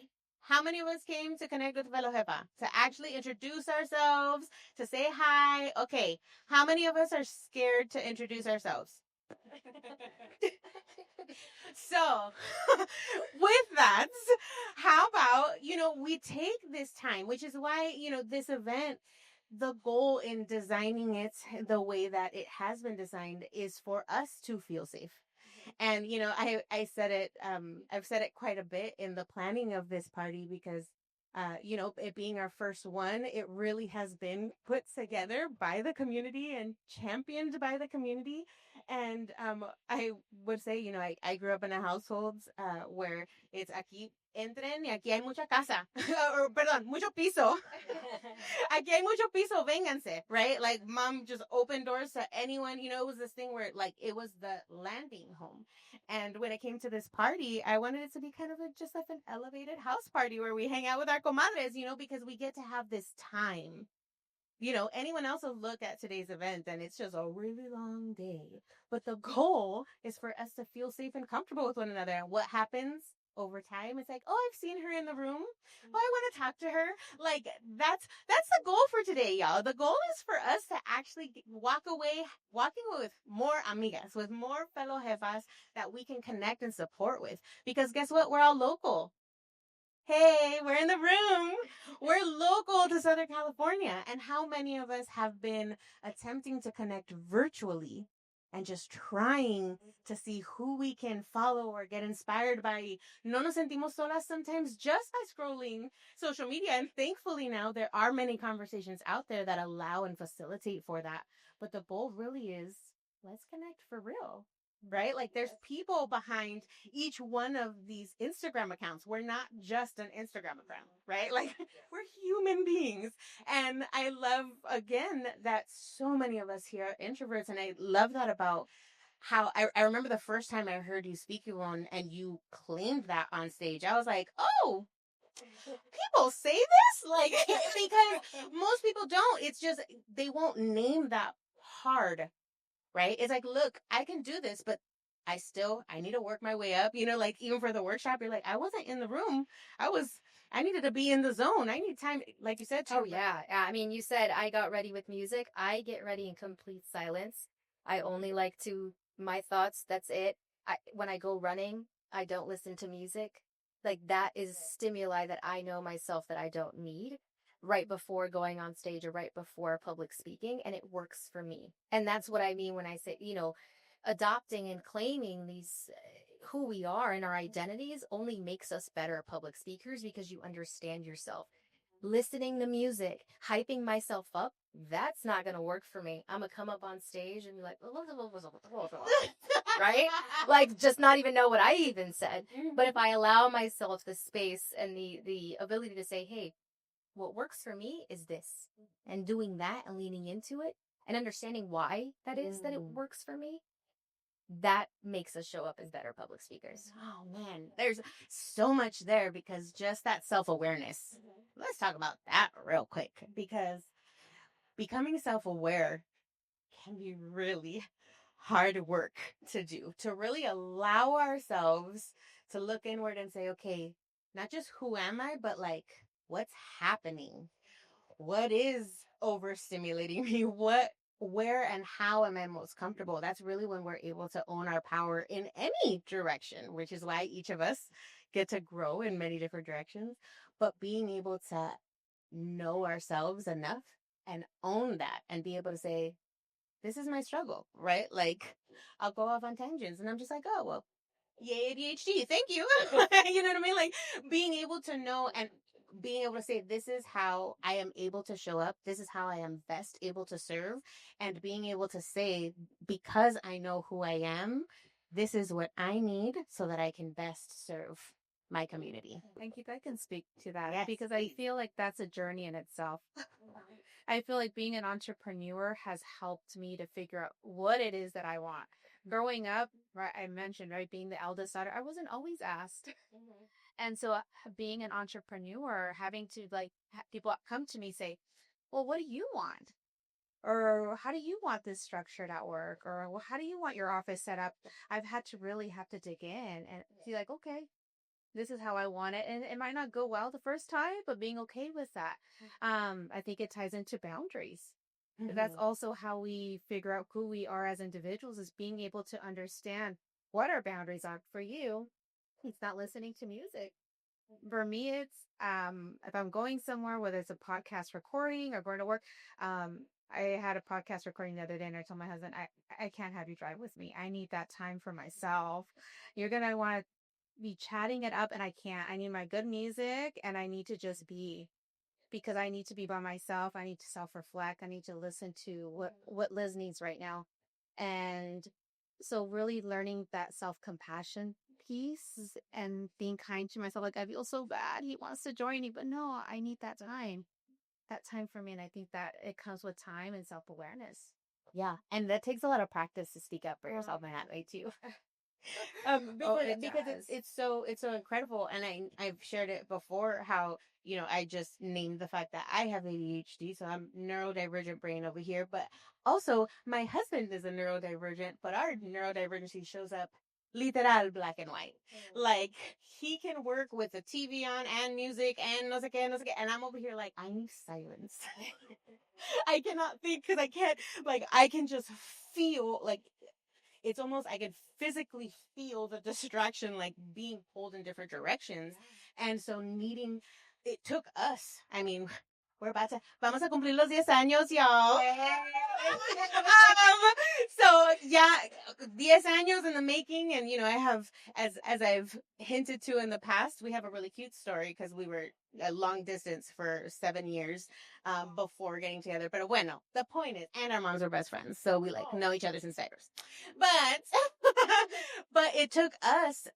How many of us came to connect with fellow jefa? To actually introduce ourselves, to say hi? Okay. How many of us are scared to introduce ourselves? So, with that, how about, we take this time, which is why, this event, the goal in designing it the way that it has been designed is for us to feel safe. And, I said it, I've said it quite a bit in the planning of this party, because, it being our first one, it really has been put together by the community and championed by the community. And I would say, I grew up in a household where it's aquí entren y aquí hay mucha casa. Or, perdón, mucho piso. Aquí hay mucho piso, vénganse, right? Like mom just opened doors to anyone. It was this thing where like it was the landing home. And when it came to this party, I wanted it to be kind of just like an elevated house party where we hang out with our comadres, because we get to have this time. Anyone else will look at today's event and it's just a really long day. But the goal is for us to feel safe and comfortable with one another. And what happens over time? It's like, oh, I've seen her in the room. Oh, I want to talk to her. Like that's the goal for today, y'all. The goal is for us to actually walking with more amigas, with more fellow jefas that we can connect and support with. Because guess what? We're all local. Hey, we're in the room. We're local to Southern California. And how many of us have been attempting to connect virtually and just trying to see who we can follow or get inspired by? No nos sentimos solas sometimes just by scrolling social media. And thankfully now there are many conversations out there that allow and facilitate for that. But the goal really is, let's connect for real. Right? Like there's people behind each one of these Instagram accounts. We're not just an Instagram account, right? Like we're human beings. And I love, again, that so many of us here are introverts. And I love that about how I remember the first time I heard you speak, Yvonne, and you claimed that on stage. I was like, oh, people say this? Like, because most people don't. It's just, they won't name that hard. Right? It's like, look, I can do this, but I need to work my way up. Like even for the workshop, you're like, I wasn't in the room. I needed to be in the zone. I need time, like you said. Oh, yeah. I mean, you said I got ready with music. I get ready in complete silence. I only like my thoughts. That's it. When I go running, I don't listen to music. Like that is stimuli that I know myself that I don't need right before going on stage or right before public speaking, and it works for me. And that's what I mean when I say, adopting and claiming these who we are and our identities only makes us better public speakers because you understand yourself. Listening to music, hyping myself up, that's not going to work for me. I'm going to come up on stage and be like, right? Like just not even know what I even said. But if I allow myself the space and the ability to say, hey, what works for me is this, and doing that and leaning into it and understanding why that is that it works for me, that makes us show up as better public speakers. Oh man, there's so much there because just that self-awareness. Let's talk about that real quick because becoming self-aware can be really hard work to do, to really allow ourselves to look inward and say, okay, not just who am I, but like, what's happening? What is overstimulating me? Where and how am I most comfortable? That's really when we're able to own our power in any direction, which is why each of us get to grow in many different directions. But being able to know ourselves enough and own that and be able to say, this is my struggle, right? Like I'll go off on tangents and I'm just like, oh, well, yay, ADHD. Thank you. You know what I mean? Like being able to know and being able to say, this is how I am able to show up. This is how I am best able to serve. And being able to say, because I know who I am, this is what I need so that I can best serve my community. Thank you. I can speak to that Yes, because I feel like that's a journey in itself. I feel like being an entrepreneur has helped me to figure out what it is that I want. Growing up, right, I mentioned, right, being the eldest daughter, I wasn't always asked. And so being an entrepreneur, having to people come to me say, well, what do you want? Or how do you want this structured at work? Or well, how do you want your office set up? I've had to really have to dig in and be like, okay, this is how I want it. And it might not go well the first time, but being okay with that. I think it ties into boundaries. That's also how we figure out who we are as individuals, is being able to understand what our boundaries are. For you, it's not listening to music. For me, it's if I'm going somewhere, whether it's a podcast recording or going to work. I had a podcast recording the other day and I told my husband, I can't have you drive with me. I need that time for myself. You're going to want to be chatting it up and I can't. I need my good music and I need to just be, because I need to be by myself. I need to self-reflect. I need to listen to what Liz needs right now. And So really learning that self-compassion piece and being kind to myself. Like, I feel so bad. He wants to join me, but no, I need that time for me. And I think that it comes with time and self-awareness. Yeah, and that takes a lot of practice to speak up for yourself in that way too. Because it's so incredible, and I've shared it before how I just named the fact that I have ADHD, so I'm neurodivergent brain over here, but also my husband is a neurodivergent, but our neurodivergency shows up literal black and white. Like he can work with the TV on and music and no sé qué, no sé qué, and I'm over here like I need silence. I cannot think because I can't like I can just feel like it's almost I can physically feel the distraction like being pulled in different directions. And so needing it took us. I mean, we're about to vamos a cumplir los 10 años, y'all. So yeah, 10 años in the making, and I have as I've hinted to in the past, we have a really cute story because we were a long distance for 7 years before getting together. But bueno, the point is, and our moms are best friends, so we like know each other since diapers. But but it took us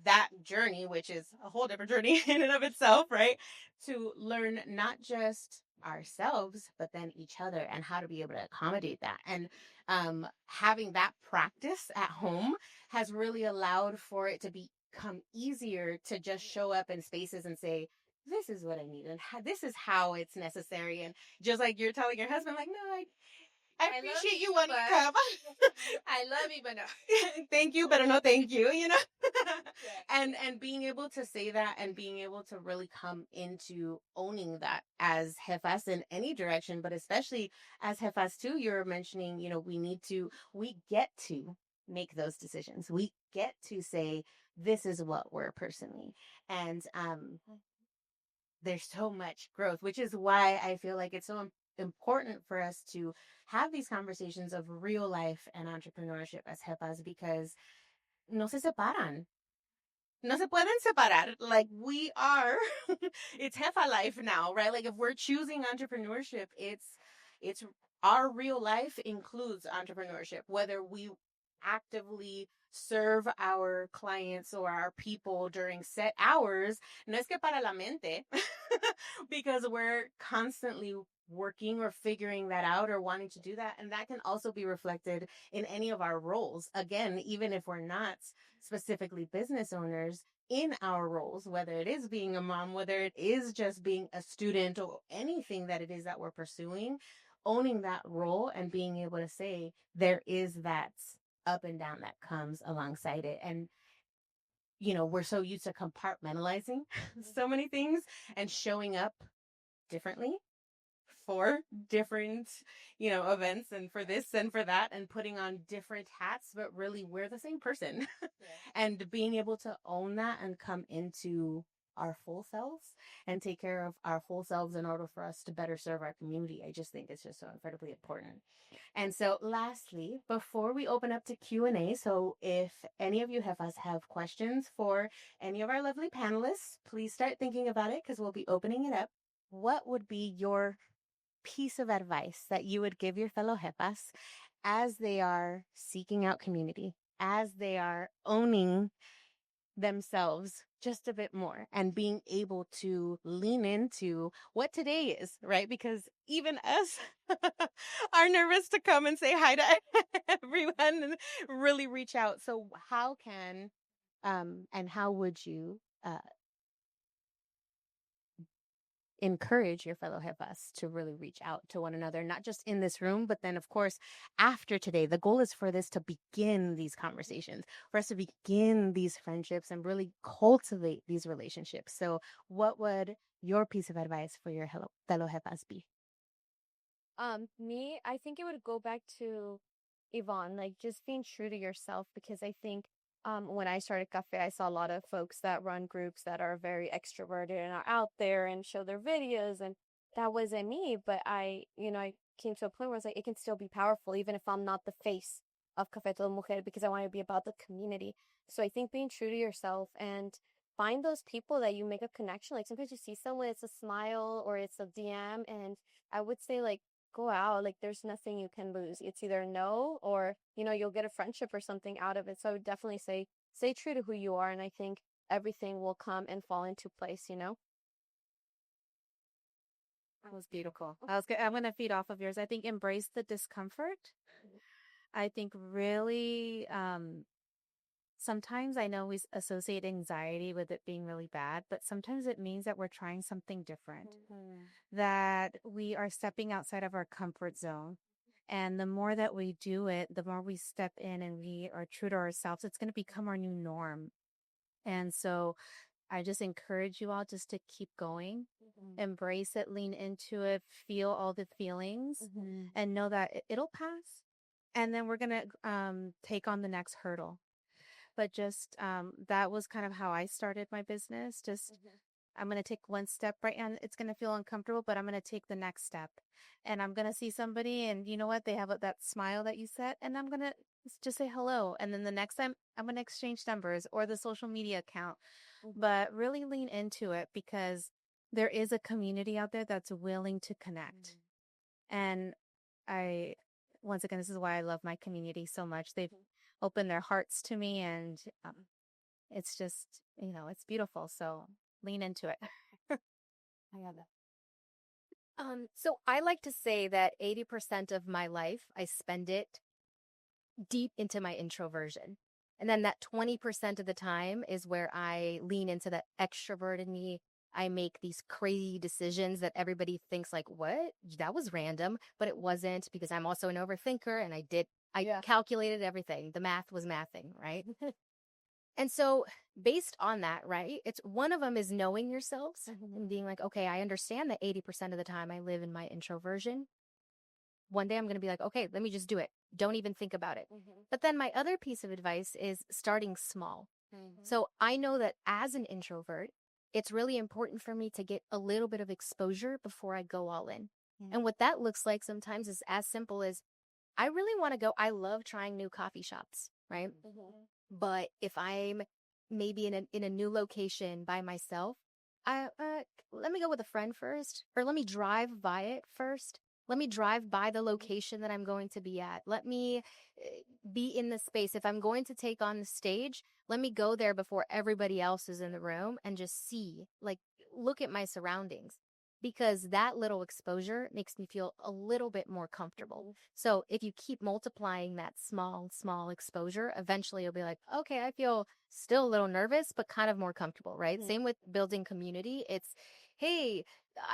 that journey, which is a whole different journey in and of itself, right? To learn not just ourselves, but then each other and how to be able to accommodate that. And having that practice at home has really allowed for it to become easier to just show up in spaces and say, this is what I need and this is how it's necessary. And just like you're telling your husband, like, no, I appreciate you wanting to come. I love you, but no. Thank you, but no thank you, And being able to say that and being able to really come into owning that as jefas in any direction, but especially as jefas too, you're mentioning, we get to make those decisions. We get to say, this is what we're personally. And there's so much growth, which is why I feel like it's so important for us to have these conversations of real life and entrepreneurship as jefas because no se separan. No se pueden separar. Like we are, it's jefa life now, right? Like if we're choosing entrepreneurship, it's our real life includes entrepreneurship, whether we actively serve our clients or our people during set hours. No es que para la mente, because we're constantly working or figuring that out or wanting to do that. And that can also be reflected in any of our roles. Again, even if we're not specifically business owners, in our roles, whether it is being a mom, whether it is just being a student or anything that it is that we're pursuing, owning that role and being able to say there is that up and down that comes alongside it. And we're so used to compartmentalizing so many things and showing up differently for different events and for this and for that and putting on different hats, but really we're the same person. And being able to own that and come into our full selves and take care of our full selves in order for us to better serve our community, I just think it's just so incredibly important. And so lastly, before we open up to Q&A, so if any of you have questions for any of our lovely panelists, please start thinking about it because we'll be opening it up. What would be your piece of advice that you would give your fellow jefas as they are seeking out community, as they are owning themselves just a bit more and being able to lean into what today is, right? Because even us are nervous to come and say hi to everyone and really reach out. So how can and how would you encourage your fellow jefas to really reach out to one another, not just in this room, but then, of course, after today? The goal is for this to begin these conversations, for us to begin these friendships and really cultivate these relationships. So what would your piece of advice for your fellow jefas be? Me, I think it would go back to Yvonne, like just being true to yourself, because I think when I started Cafe, I saw a lot of folks that run groups that are very extroverted and are out there and show their videos, and that wasn't me. But I came to a point where it's like it can still be powerful, even if I'm not the face of Cafecito Mujer, because I want to be about the community. So I think being true to yourself and find those people that you make a connection. Like sometimes you see someone, it's a smile or it's a DM, and I would say like go out. Like, there's nothing you can lose. It's either no or, you'll get a friendship or something out of it. So I would definitely say stay true to who you are. And I think everything will come and fall into place. That was beautiful. I'm going to feed off of yours. I think embrace the discomfort. I think really, sometimes I know we associate anxiety with it being really bad, but sometimes it means that we're trying something different, that we are stepping outside of our comfort zone. And the more that we do it, the more we step in and we are true to ourselves, it's going to become our new norm. And so I just encourage you all just to keep going, embrace it, lean into it, feel all the feelings, and know that it'll pass. And then we're going to take on the next hurdle. But just that was kind of how I started my business. Just I'm going to take one step, right? And it's going to feel uncomfortable, but I'm going to take the next step. And I'm going to see somebody, and you know what? They have that smile that you set, and I'm going to just say hello. And then the next time, I'm going to exchange numbers or the social media account. But really lean into it, because there is a community out there that's willing to connect. And once again, this is why I love my community so much. They've opened their hearts to me, and it's just, it's beautiful. So lean into it. I love that. So I like to say that 80% of my life, I spend it deep into my introversion. And then that 20% of the time is where I lean into that extrovert in me. I make these crazy decisions that everybody thinks like, what? That was random, but it wasn't, because I'm also an overthinker, and I calculated everything. The math was mathing, right? And so based on that, right, it's one of them is knowing yourselves and being like, okay, I understand that 80% of the time I live in my introversion. One day I'm going to be like, okay, let me just do it. Don't even think about it. But then my other piece of advice is starting small. So I know that as an introvert, it's really important for me to get a little bit of exposure before I go all in. And what that looks like sometimes is as simple as, I really want to go. I love trying new coffee shops, right? But if I'm maybe in a new location by myself, let me go with a friend first, or let me drive by it first. Let me drive by the location that I'm going to be at. Let me be in the space. If I'm going to take on the stage, let me go there before everybody else is in the room and just see, like, look at my surroundings. Because that little exposure makes me feel a little bit more comfortable. So if you keep multiplying that small exposure, eventually you'll be like, okay, I feel still a little nervous, but kind of more comfortable, right? Same with building community. It's, hey,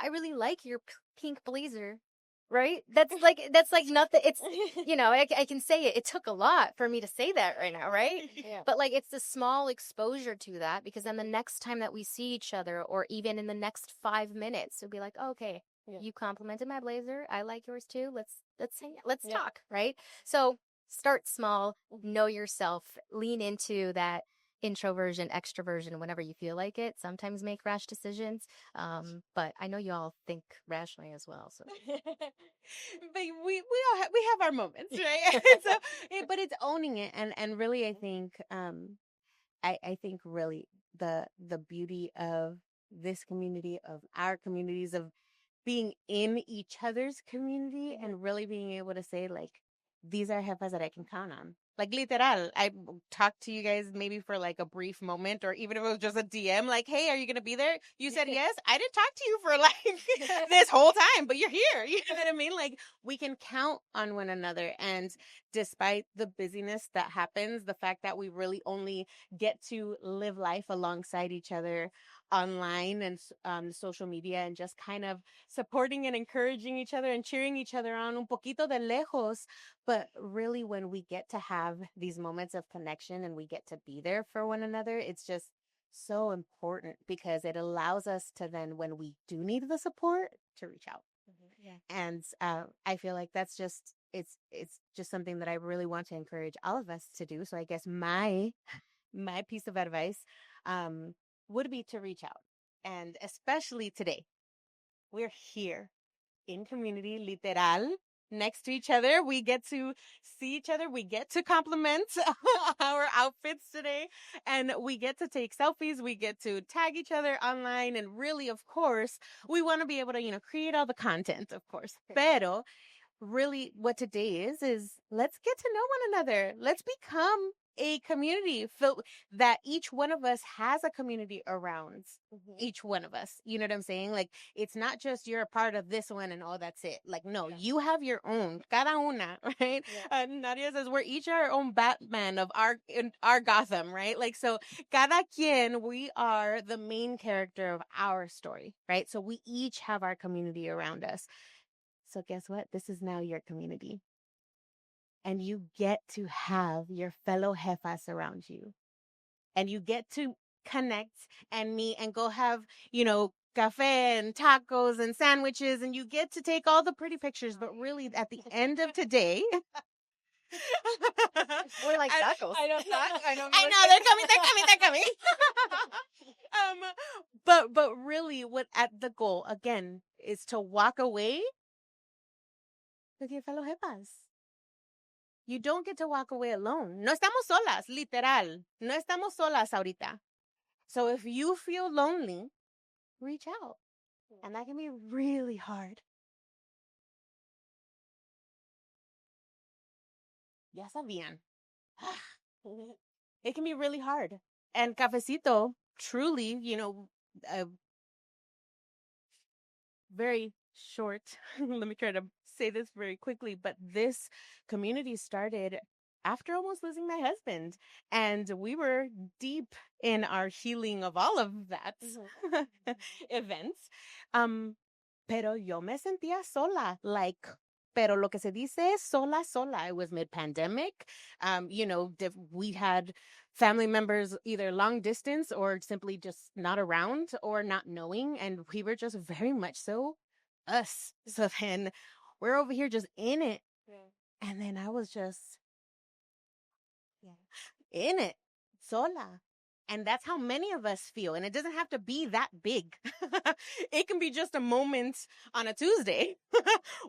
I really like your pink blazer. Right? That's like nothing. It's, I can say it. It took a lot for me to say that right now, right? But like, it's the small exposure to that, because then the next time that we see each other, or even in the next 5 minutes, it'll be like, oh, okay, you complimented my blazer. I like yours too. Let's talk, right? So start small, know yourself, lean into that introversion, extroversion, whenever you feel like it. Sometimes make rash decisions. But I know you all think rationally as well. So, but we have our moments, right? But it's owning it, and really, I think, I think really the beauty of this community, of our communities, of being in each other's community, and really being able to say, like, these are jefas that I can count on. Like, literal, I talked to you guys maybe for like a brief moment, or even if it was just a DM, like, hey, are you going to be there? You said yes. I didn't talk to you for like this whole time, but you're here. You know what I mean? Like, we can count on one another. And despite the busyness that happens, the fact that we really only get to live life alongside each other online and social media, and just kind of supporting and encouraging each other and cheering each other on un poquito de lejos. But really, when we get to have these moments of connection and we get to be there for one another, it's just so important, because it allows us to then, when we do need the support, to reach out. And I feel like that's just, it's just something that I really want to encourage all of us to do. So I guess my piece of advice would be to reach out. And especially today, we're here in community, literal, next to each other. We get to see each other. We get to compliment our outfits today. And we get to take selfies. We get to tag each other online. And really, of course, we want to be able to, create all the content, of course. Pero really what today is let's get to know one another. Let's become a community that each one of us has a community around each one of us. You know what I'm saying? Like, it's not just you're a part of this one and that's it. Like, no, you have your own, cada una, right? Yeah. Nadia says we're each our own Batman of our Gotham, right? Like, so cada quien, we are the main character of our story, right? So we each have our community around us. So guess what? This is now your community. And you get to have your fellow jefas around you. And you get to connect and meet and go have, cafe and tacos and sandwiches. And you get to take all the pretty pictures. But really, at the end of today... More like tacos. I know, they're coming. But really, what at the goal, again, is to walk away with your fellow jefas. You don't get to walk away alone. No estamos solas, literal. No estamos solas ahorita. So if you feel lonely, reach out. And that can be really hard. Ya sabían. It can be really hard. And Cafecito, truly, very short. Let me try to say this very quickly, but this community started after almost losing my husband, and we were deep in our healing of all of that events. Pero yo me sentía sola, pero lo que se dice sola. It was mid-pandemic. We had family members either long distance or simply just not around or not knowing. And we were just very much so us. So then we're over here just in it. Yeah. And then I was just in it, sola. And that's how many of us feel. And it doesn't have to be that big. It can be just a moment on a Tuesday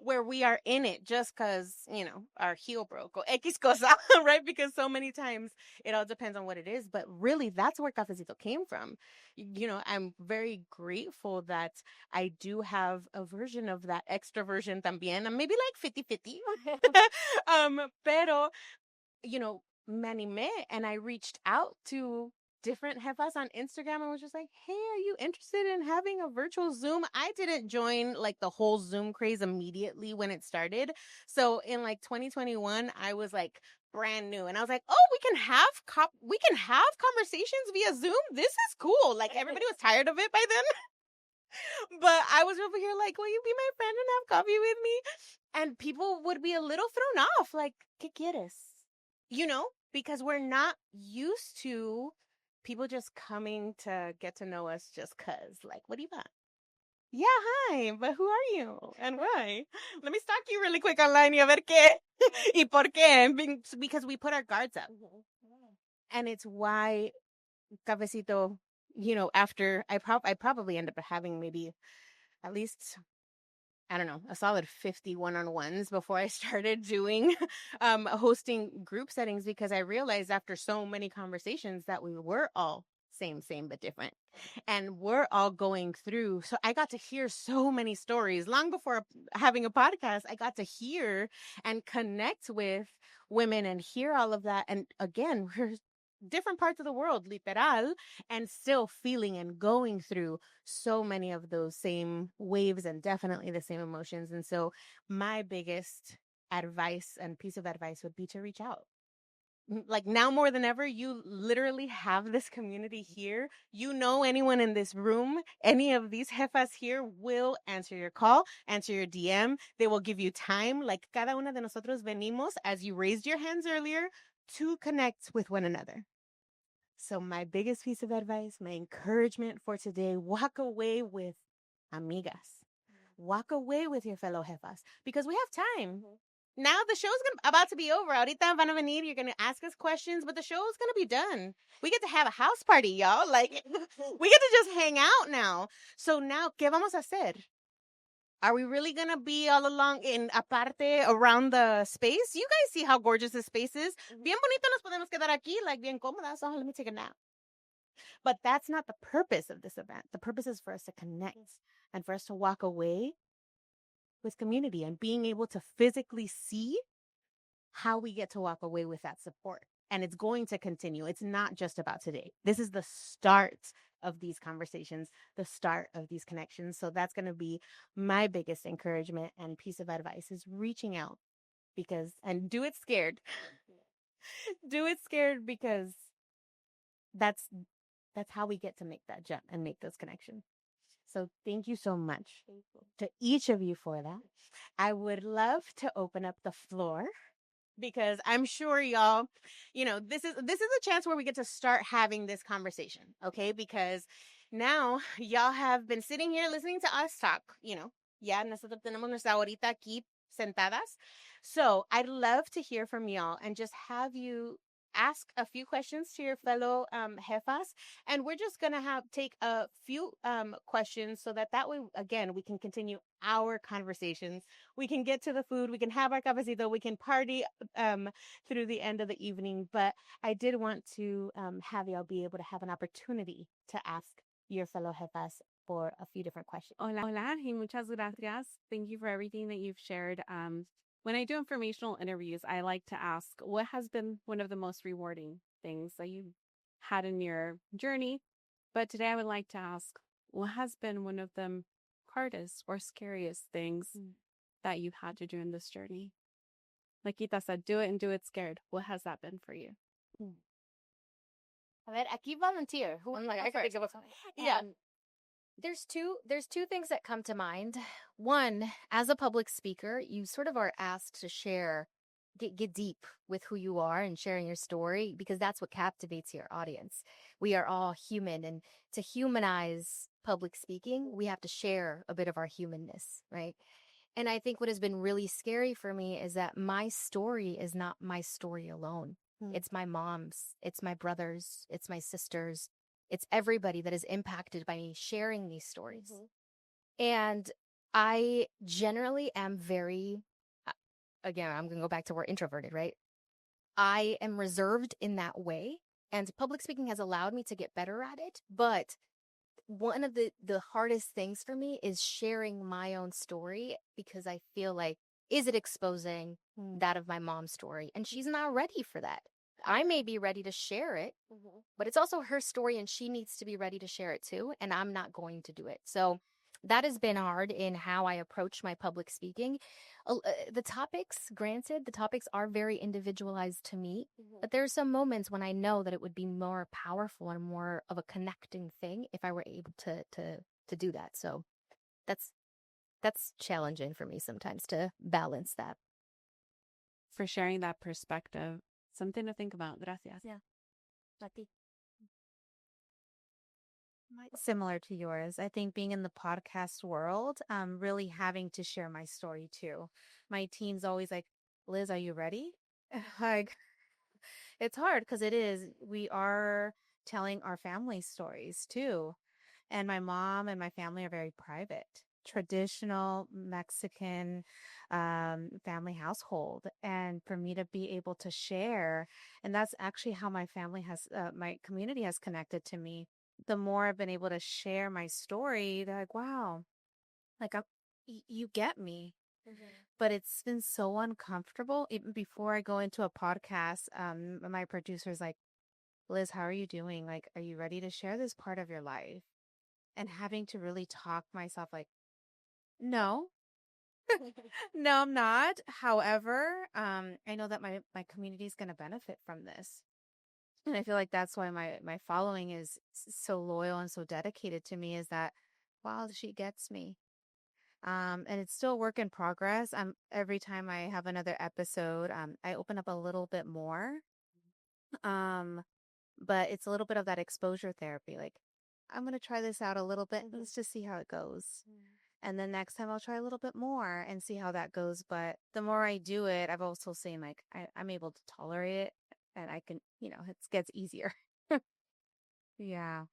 where we are in it just because, our heel broke or X cosa, right? Because so many times it all depends on what it is. But really, that's where Cafecito came from. I'm very grateful that I do have a version of that extroversion también. Maybe like 50-50. Pero, me animé and I reached out to different jefas on Instagram and was just like, hey, are you interested in having a virtual Zoom? I didn't join like the whole Zoom craze immediately when it started. So in like 2021, I was like brand new and I was like, oh, we can have conversations via Zoom. This is cool. Like everybody was tired of it by then. But I was over here like, will you be my friend and have coffee with me? And people would be a little thrown off, like, ¿qué quieres? Because we're not used to people just coming to get to know us just because. Like, what do you want? Yeah, hi, but who are you? And why? Let me stalk you really quick online y a ver qué. Y por qué? Because we put our guards up. And it's why Cafecito, after I probably end up having maybe at least, I don't know, a solid 50 one-on-ones before I started doing hosting group settings, because I realized after so many conversations that we were all same but different, and we're all going through. So I got to hear so many stories long before having a podcast. I got to hear and connect with women and hear all of that. And again, we're different parts of the world, literal, and still feeling and going through so many of those same waves and definitely the same emotions. And so my biggest advice and piece of advice would be to reach out. Like now more than ever, you literally have this community here. Anyone in this room, any of these jefas here will answer your call, answer your DM. They will give you time. Like cada una de nosotros venimos, as you raised your hands earlier, to connect with one another. So my biggest piece of advice, my encouragement for today, walk away with amigas. Walk away with your fellow jefas because we have time. Now the show's about to be over. Ahorita van a venir. You're going to ask us questions, but the show's going to be done. We get to have a house party, y'all. Like, we get to just hang out now. So now, ¿qué vamos a hacer? Are we really going to be all along in aparte around the space? You guys see how gorgeous this space is. Bien bonito, nos podemos quedar aquí, like bien cómodas. Oh, let me take a nap. But that's not the purpose of this event. The purpose is for us to connect and for us to walk away with community and being able to physically see how we get to walk away with that support. And it's going to continue. It's not just about today. This is the start of these conversations, the start of these connections. So that's going to be my biggest encouragement and piece of advice is reaching out and do it scared. Do it scared because that's how we get to make that jump and make those connections. So thank you so much to each of you for that. I would love to open up the floor because I'm sure y'all, this is a chance where we get to start having this conversation, okay? Because now y'all have been sitting here listening to us talk, ya nosotros tenemos nuestra horita aquí sentadas. So I'd love to hear from y'all and just have you ask a few questions to your fellow jefas, and we're just gonna take a few questions so that way again we can continue our conversations, we can get to the food, we can have our cafecito, we can party through the end of the evening. But I did want to have y'all be able to have an opportunity to ask your fellow jefas for a few different questions. Hola, y muchas gracias. Thank you for everything that you've shared. When I do informational interviews, I like to ask what has been one of the most rewarding things that you had in your journey. But today I would like to ask what has been one of the hardest or scariest things that you've had to do in this journey? Like Kita said, do it and do it scared. What has that been for you? A ver, aquí volunteer. I'm like, I can think of Yeah. There's two things that come to mind. One, as a public speaker, you sort of are asked to share, get deep with who you are and sharing your story, because that's what captivates your audience. We are all human, and to humanize public speaking, we have to share a bit of our humanness, right? And I think what has been really scary for me is that my story is not my story alone. It's my mom's, it's my brother's, it's my sister's. It's everybody that is impacted by me sharing these stories. And I generally am very, again, I'm going to go back to where introverted, right? I am reserved in that way. And public speaking has allowed me to get better at it. But one of the hardest things for me is sharing my own story, because I feel like, is it exposing that of my mom's story? And she's not ready for that. I may be ready to share it, but it's also her story and she needs to be ready to share it too. And I'm not going to do it. So that has been hard in how I approach my public speaking. The topics are very individualized to me, but there are some moments when I know that it would be more powerful and more of a connecting thing if I were able to do that. So that's challenging for me sometimes to balance that. For sharing that perspective. Something to think about. Gracias. Yeah. Lati. Similar to yours. I think being in the podcast world, really having to share my story too. My team's always like, Liz, are you ready? Like, it's hard because we are telling our family stories too. And my mom and my family are very private, traditional Mexican family household. And for me to be able to share, and that's actually how my community has connected to me. The more I've been able to share my story, they're like, wow, like you get me. But it's been so uncomfortable. Even before I go into a podcast, my producer's like, Liz, how are you doing? Like, are you ready to share this part of your life? And having to really talk myself like, no, no, I'm not. However, I know that my community is going to benefit from this. And I feel like that's why my following is so loyal and so dedicated to me, is that, wow, she gets me. And it's still a work in progress. Every time I have another episode, I open up a little bit more. But it's a little bit of that exposure therapy. Like, I'm going to try this out a little bit. Let's just see how it goes. And then next time I'll try a little bit more and see how that goes. But the more I do it, I've also seen like I'm able to tolerate it, and I can, it gets easier. Yeah.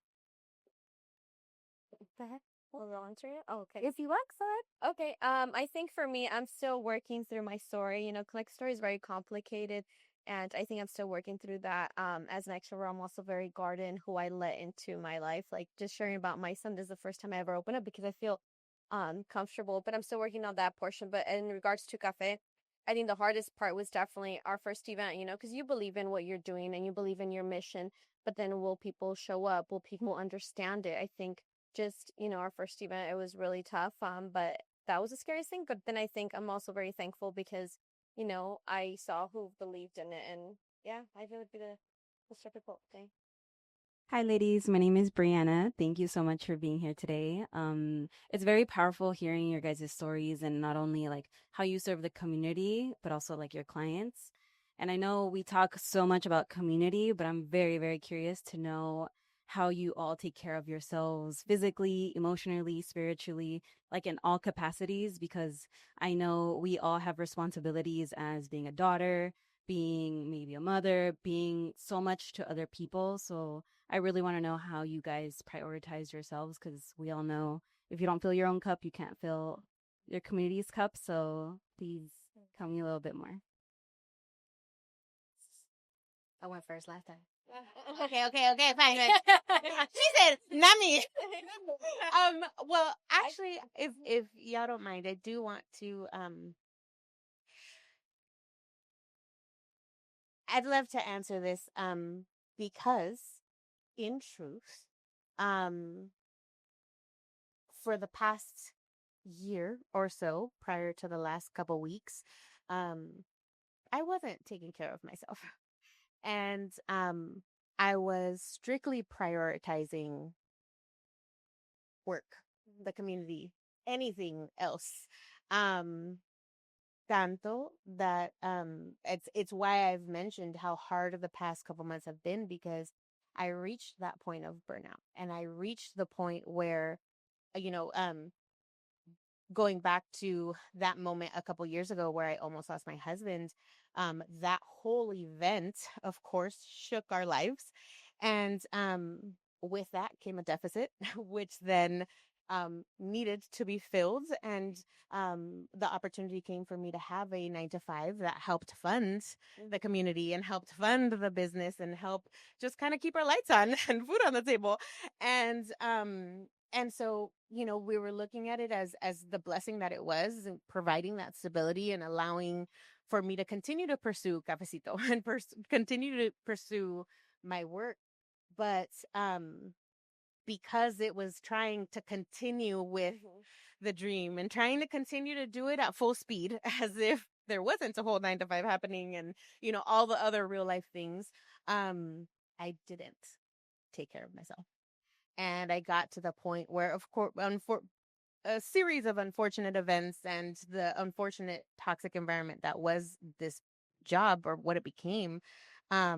Will you answer it? Oh, okay. If you want, go ahead. Okay. I think for me, I'm still working through my story. You know, collect story is very complicated, and I think I'm still working through that. As an extrovert, I'm also very guarded in who I let into my life. Like just sharing about my son, this is the first time I ever opened up because I feel comfortable, but I'm still working on that portion. But in regards to cafe, I think the hardest part was definitely our first event. You know, because you believe in what you're doing and you believe in your mission, but then will people show up? Will people understand it? I think just our first event, it was really tough, but that was the scariest thing. But then I think I'm also very thankful because I saw who believed in it, and yeah, I feel like the most difficult thing. Hi, ladies. My name is Brianna. Thank you so much for being here today. It's very powerful hearing your guys' stories and not only like how you serve the community, but also like your clients. And I know we talk so much about community, but I'm very, very curious to know how you all take care of yourselves physically, emotionally, spiritually, like in all capacities, because I know we all have responsibilities as being a daughter, being maybe a mother, being so much to other people. So I really want to know how you guys prioritize yourselves because we all know if you don't fill your own cup, you can't fill your community's cup. So please tell me a little bit more. I went first last time. Okay, fine. She said, not me. Well, actually, if y'all don't mind, I do want to, I'd love to answer this, because in truth, um, for the past year or so, prior to the last couple weeks, I wasn't taking care of myself. And I was strictly prioritizing work, the community, anything else. Um, Tanto that it's why I've mentioned how hard the past couple months have been because I reached that point of burnout and I reached the point where you know um going back to that moment a couple years ago where I almost lost my husband, that whole event, of course, shook our lives. And with that came a deficit, which then needed to be filled. And the opportunity came for me to have a 9 to 5 that helped fund the community and helped fund the business and help just kind of keep our lights on and food on the table. And so we were looking at it as the blessing that it was and providing that stability and allowing for me to continue to pursue Cafecito and continue to pursue my work. But because it was trying to continue with the dream and trying to continue to do it at full speed as if there wasn't a whole 9 to 5 happening and all the other real life things, I didn't take care of myself. And I got to the point where, of course, a series of unfortunate events and the unfortunate toxic environment that was this job or what it became, I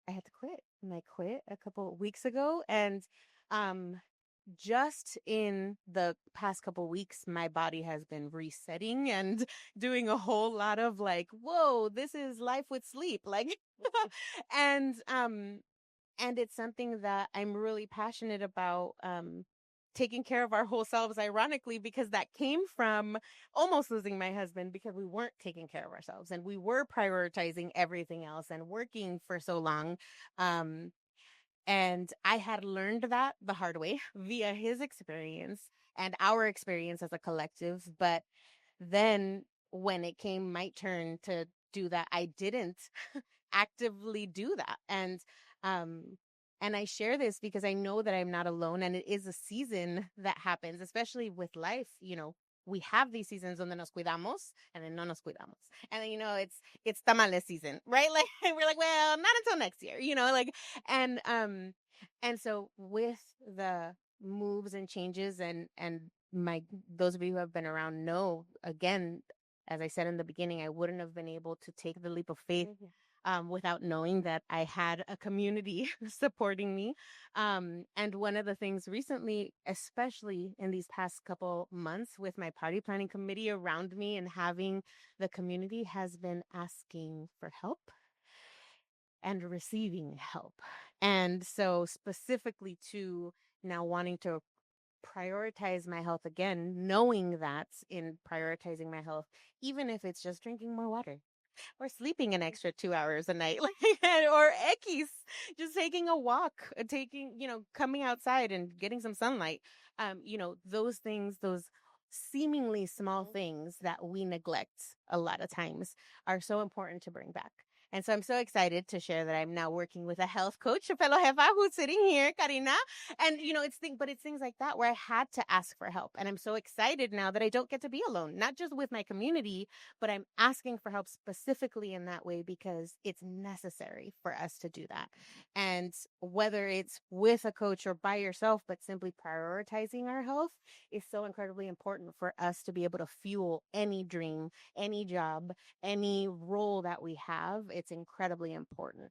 had to quit. And I quit a couple of weeks ago. And just in the past couple of weeks, my body has been resetting and doing a whole lot of like, whoa, this is life with sleep. Like, and it's something that I'm really passionate about, taking care of our whole selves, ironically, because that came from almost losing my husband because we weren't taking care of ourselves and we were prioritizing everything else and working for so long. And I had learned that the hard way via his experience and our experience as a collective. But then when it came my turn to do that, I didn't actively do that. And I share this because I know that I'm not alone and it is a season that happens, especially with life. We have these seasons donde nos cuidamos and then no nos cuidamos. And then, it's tamales season, right? Like we're like, well, not until next year, like, and so with the moves and changes and those of you who have been around know, again, as I said in the beginning, I wouldn't have been able to take the leap of faith without knowing that I had a community supporting me. And one of the things recently, especially in these past couple months with my party planning committee around me and having the community, has been asking for help and receiving help. And so specifically to now wanting to prioritize my health again, knowing that in prioritizing my health, even if it's just drinking more water or sleeping an extra 2 hours a night, or X, just taking a walk, coming outside and getting some sunlight. Those things, those seemingly small things that we neglect a lot of times are so important to bring back. And so I'm so excited to share that I'm now working with a health coach, a fellow jefa who's sitting here, Karina. And, it's things like that where I had to ask for help. And I'm so excited now that I don't get to be alone, not just with my community, but I'm asking for help specifically in that way because it's necessary for us to do that. And whether it's with a coach or by yourself, but simply prioritizing our health is so incredibly important for us to be able to fuel any dream, any job, any role that we have. It's incredibly important.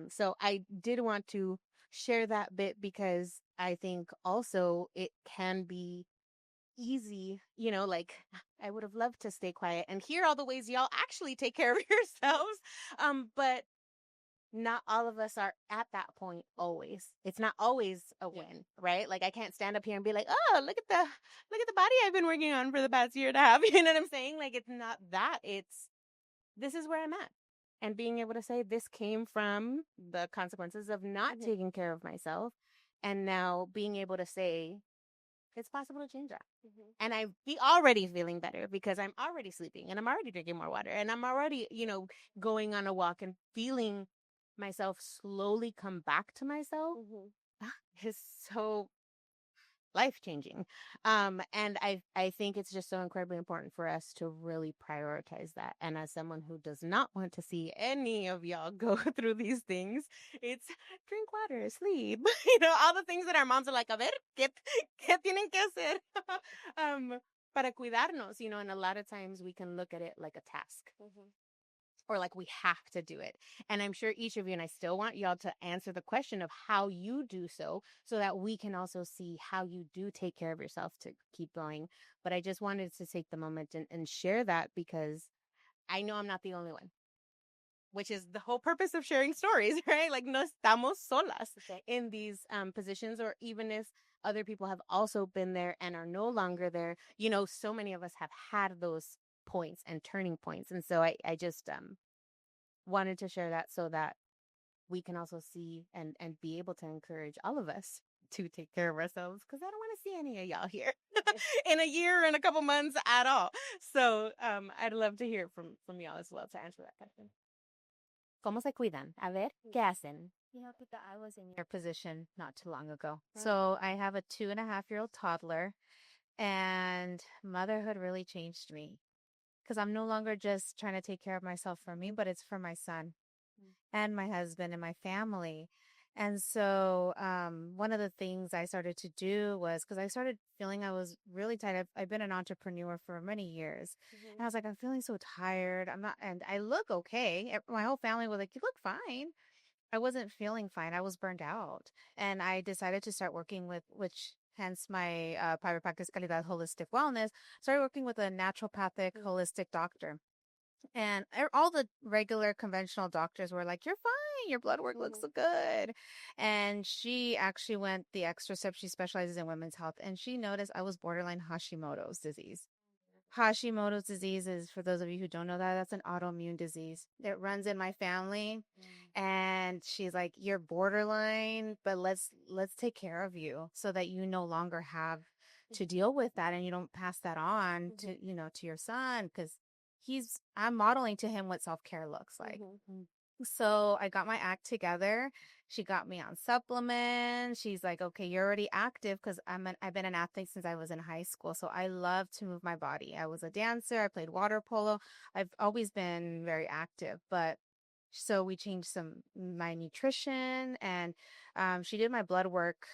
So I did want to share that bit because I think also it can be easy, I would have loved to stay quiet and hear all the ways y'all actually take care of yourselves. But not all of us are at that point always. It's not always a win, right? Like I can't stand up here and be like, oh, look at the body I've been working on for the past year and a half. You know what I'm saying? Like it's not that. It's this is where I'm at. And being able to say this came from the consequences of not taking care of myself. And now being able to say it's possible to change that. And I'm already feeling better because I'm already sleeping and I'm already drinking more water and I'm already, going on a walk and feeling myself slowly come back to myself is so life-changing. And I think it's just so incredibly important for us to really prioritize that. And as someone who does not want to see any of y'all go through these things, it's drink water, sleep, all the things that our moms are like, a ver, ¿qué tienen que hacer? Para cuidarnos, and a lot of times we can look at it like a task. Or like we have to do it. And I'm sure each of you, and I still want y'all to answer the question of how you do so that we can also see how you do take care of yourself to keep going. But I just wanted to take the moment and share that because I know I'm not the only one, which is the whole purpose of sharing stories, right? Like no estamos solas in these positions, or even if other people have also been there and are no longer there, so many of us have had those points and turning points. And so I just wanted to share that so that we can also see and be able to encourage all of us to take care of ourselves, because I don't want to see any of y'all here in a year or in a couple months at all. So I'd love to hear from y'all as well to answer that question. ¿Cómo se cuidan? A ver, ¿qué hacen? Pika, I was in your position not too long ago. So I have a 2.5-year-old toddler, and motherhood really changed me because I'm no longer just trying to take care of myself for me, but it's for my son and my husband and my family. And so one of the things I started to do was, because I started feeling I was really tired. I've been an entrepreneur for many years. And I was like, I'm feeling so tired. I'm not, and I look okay. My whole family was like, you look fine. I wasn't feeling fine. I was burned out. And I decided to start working with, hence my private practice Calidad Holistic Wellness, started working with a naturopathic holistic doctor. And all the regular conventional doctors were like, you're fine. Your blood work looks good. And she actually went the extra step. She specializes in women's health. And she noticed I was borderline Hashimoto's disease. Hashimoto's disease is, for those of you who don't know that, that's an autoimmune disease. It runs in my family. And she's like, you're borderline, but let's take care of you so that you no longer have to deal with that and you don't pass that on to, to your son, because I'm modeling to him what self-care looks like. So I got my act together. She got me on supplements. She's like, okay, you're already active, because I've been an athlete since I was in high school. So I love to move my body. I was a dancer. I played water polo. I've always been very active, so we changed my nutrition, and she did my blood work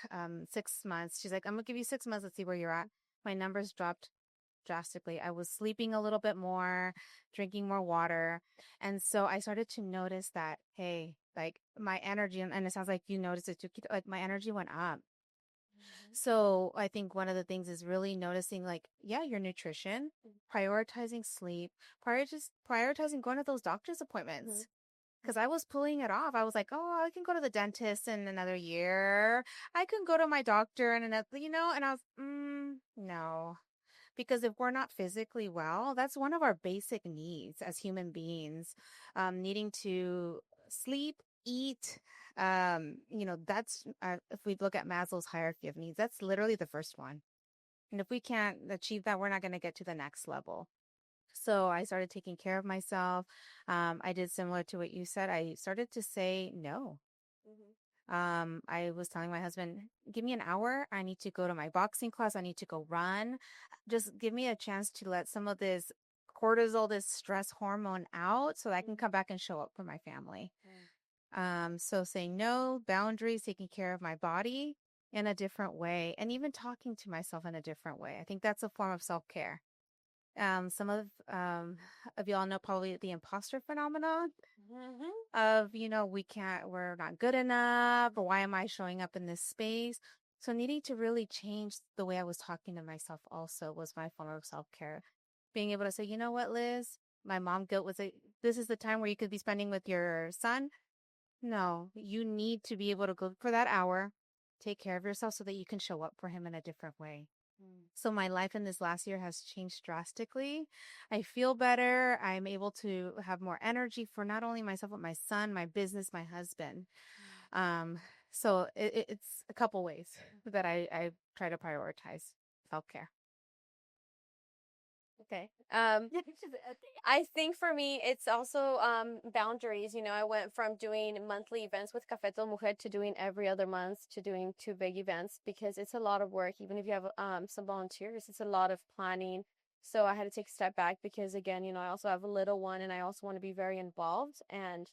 6 months. She's like, I'm going to give you 6 months. Let's see where you're at. My numbers dropped drastically. I was sleeping a little bit more, drinking more water. And so I started to notice that, hey, like my energy, and it sounds like you noticed it too, like my energy went up. So I think one of the things is really noticing, like, your nutrition, prioritizing sleep, prioritizing going to those doctor's appointments. because I was pulling it off. I was like, oh, I can go to the dentist in another year. I can go to my doctor in another, and I was, no. Because if we're not physically well, that's one of our basic needs as human beings, needing to sleep, eat. That's, if we look at Maslow's hierarchy of needs, that's literally the first one. And if we can't achieve that, we're not going to get to the next level. So I started taking care of myself. I did similar to what you said. I started to say no. I was telling my husband, give me an hour. I need to go to my boxing class. I need to go run. Just give me a chance to let some of this cortisol, this stress hormone out so that I can come back and show up for my family. So saying no, boundaries, taking care of my body in a different way, and even talking to myself in a different way. I think that's a form of self-care. Some of y'all know probably the imposter phenomenon of, we're not good enough, or why am I showing up in this space? So needing to really change the way I was talking to myself also was my form of self-care. Being able to say, you know what, Liz, my mom guilt was this is the time where you could be spending with your son. No, you need to be able to go for that hour, take care of yourself so that you can show up for him in a different way. So my life in this last year has changed drastically. I feel better. I'm able to have more energy for not only myself, but my son, my business, my husband. So it's a couple ways that I try to prioritize self-care. Okay. I think for me, it's also boundaries. I went from doing monthly events with Cafecito Mujer to doing every other month to doing 2 big events because it's a lot of work. Even if you have some volunteers, it's a lot of planning. So I had to take a step back because, again, I also have a little one and I also want to be very involved. And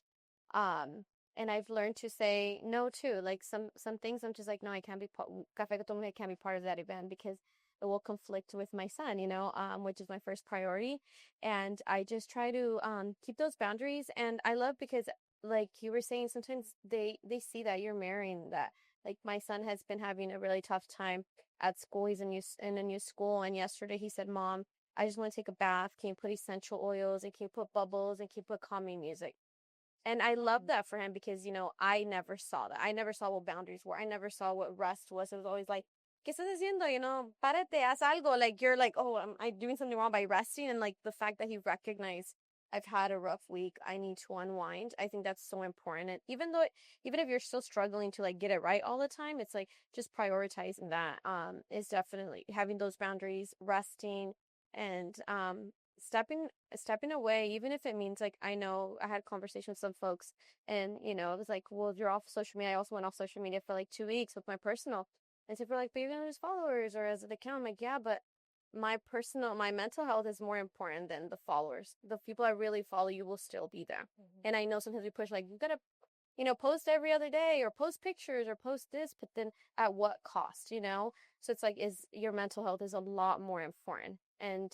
I've learned to say no too. Like some things I'm just like, no, I can't be Cafecito Mujer can't be part of that event because it will conflict with my son, which is my first priority. And I just try to keep those boundaries. And I love because, like you were saying, sometimes they see that you're marrying that. Like my son has been having a really tough time at school. He's in a new school. And yesterday he said, Mom, I just want to take a bath. Can you put essential oils and can you put bubbles and can you put calming music? And I love that for him because, I never saw that. I never saw what boundaries were. I never saw what rest was. It was always like, ¿qué estás haciendo? Párate, haz algo. Like, you're like, oh, am I doing something wrong by resting? And like the fact that he recognized I've had a rough week, I need to unwind. I think that's so important. And even if you're still struggling to like get it right all the time, it's like just prioritizing that is definitely having those boundaries, resting, and stepping away, even if it means like, I know I had a conversation with some folks and, it was like, well, you're off social media. I also went off social media for like 2 weeks with my personal. And so people are like, but you're going to lose followers or as an account. I'm like, yeah, but my mental health is more important than the followers. The people I really follow, you will still be there. And I know sometimes we push like, you got to, post every other day or post pictures or post this, but then at what cost, So it's like, your mental health is a lot more important. And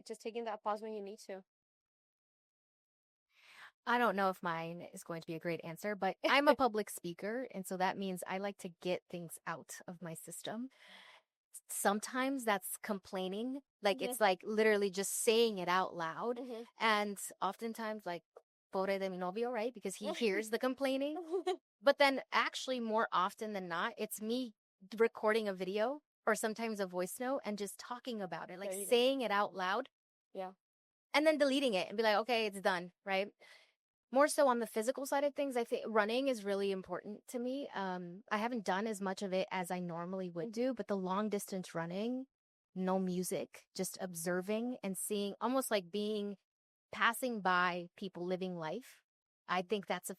just taking that pause when you need to. I don't know if mine is going to be a great answer, but I'm a public speaker. And so that means I like to get things out of my system. Sometimes that's complaining. Like it's like literally just saying it out loud. And oftentimes like, pobre de mi novio, right? Because he hears the complaining. But then actually more often than not, it's me recording a video or sometimes a voice note and just talking about it, like saying it out loud. Yeah. And then deleting it and be like, okay, it's done, right? More so on the physical side of things, I think running is really important to me. I haven't done as much of it as I normally would do, but the long distance running, no music, just observing and seeing, almost like passing by people living life. I think that's a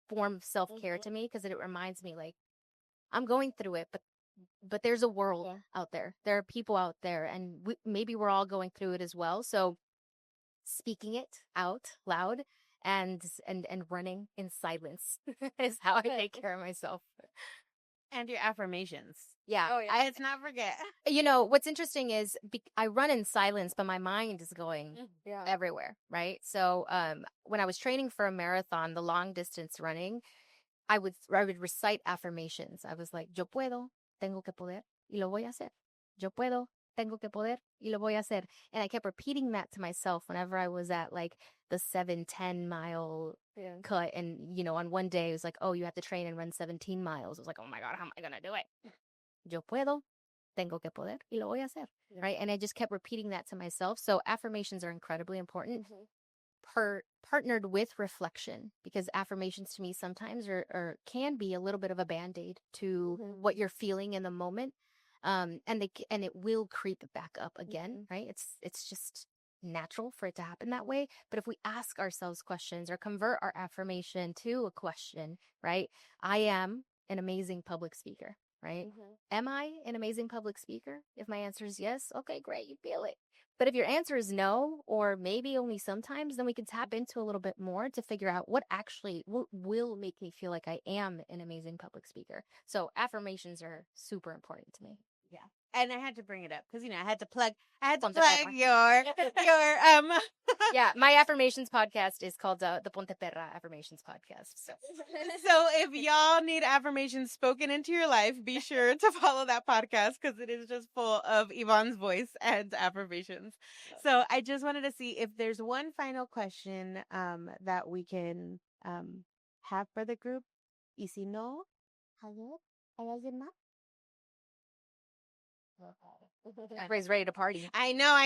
form of self-care to me because it reminds me like I'm going through it, but there's a world out there. There are people out there and maybe we're all going through it as well. So speaking it out loud and running in silence is how I take care of myself. And your affirmations. Yeah. Oh, yeah. Let's not forget. What's interesting is I run in silence, but my mind is going everywhere, right? So when I was training for a marathon, the long distance running, I would recite affirmations. I was like, yo puedo, tengo que poder, y lo voy a hacer. Yo puedo, tengo que poder, y lo voy a hacer. And I kept repeating that to myself whenever I was at like the 7-10 mile cut. And, you know, on one day it was like, oh, you have to train and run 17 miles. I was like, oh my God, how am I going to do it? Yo puedo, tengo que poder, y lo voy a hacer. Right. And I just kept repeating that to myself. So affirmations are incredibly important. Partnered with reflection, because affirmations to me sometimes can be a little bit of a band-aid to what you're feeling in the moment. And it will creep back up again, right? It's just natural for it to happen that way. But if we ask ourselves questions or convert our affirmation to a question, right? I am an amazing public speaker, right? Am I an amazing public speaker? If my answer is yes, okay, great, you feel it. But if your answer is no, or maybe only sometimes, then we can tap into a little bit more to figure out what actually will make me feel like I am an amazing public speaker. So affirmations are super important to me. Yeah. And I had to bring it up because, you know, I had to plug Ponte your Yeah, my affirmations podcast is called the Ponte Perra Affirmations Podcast. So if y'all need affirmations spoken into your life, be sure to follow that podcast because it is just full of Yvonne's voice and affirmations. So I just wanted to see if there's one final question that we can have for the group. Y si no, ¿hay alguien más? Everybody's ready to party. I know.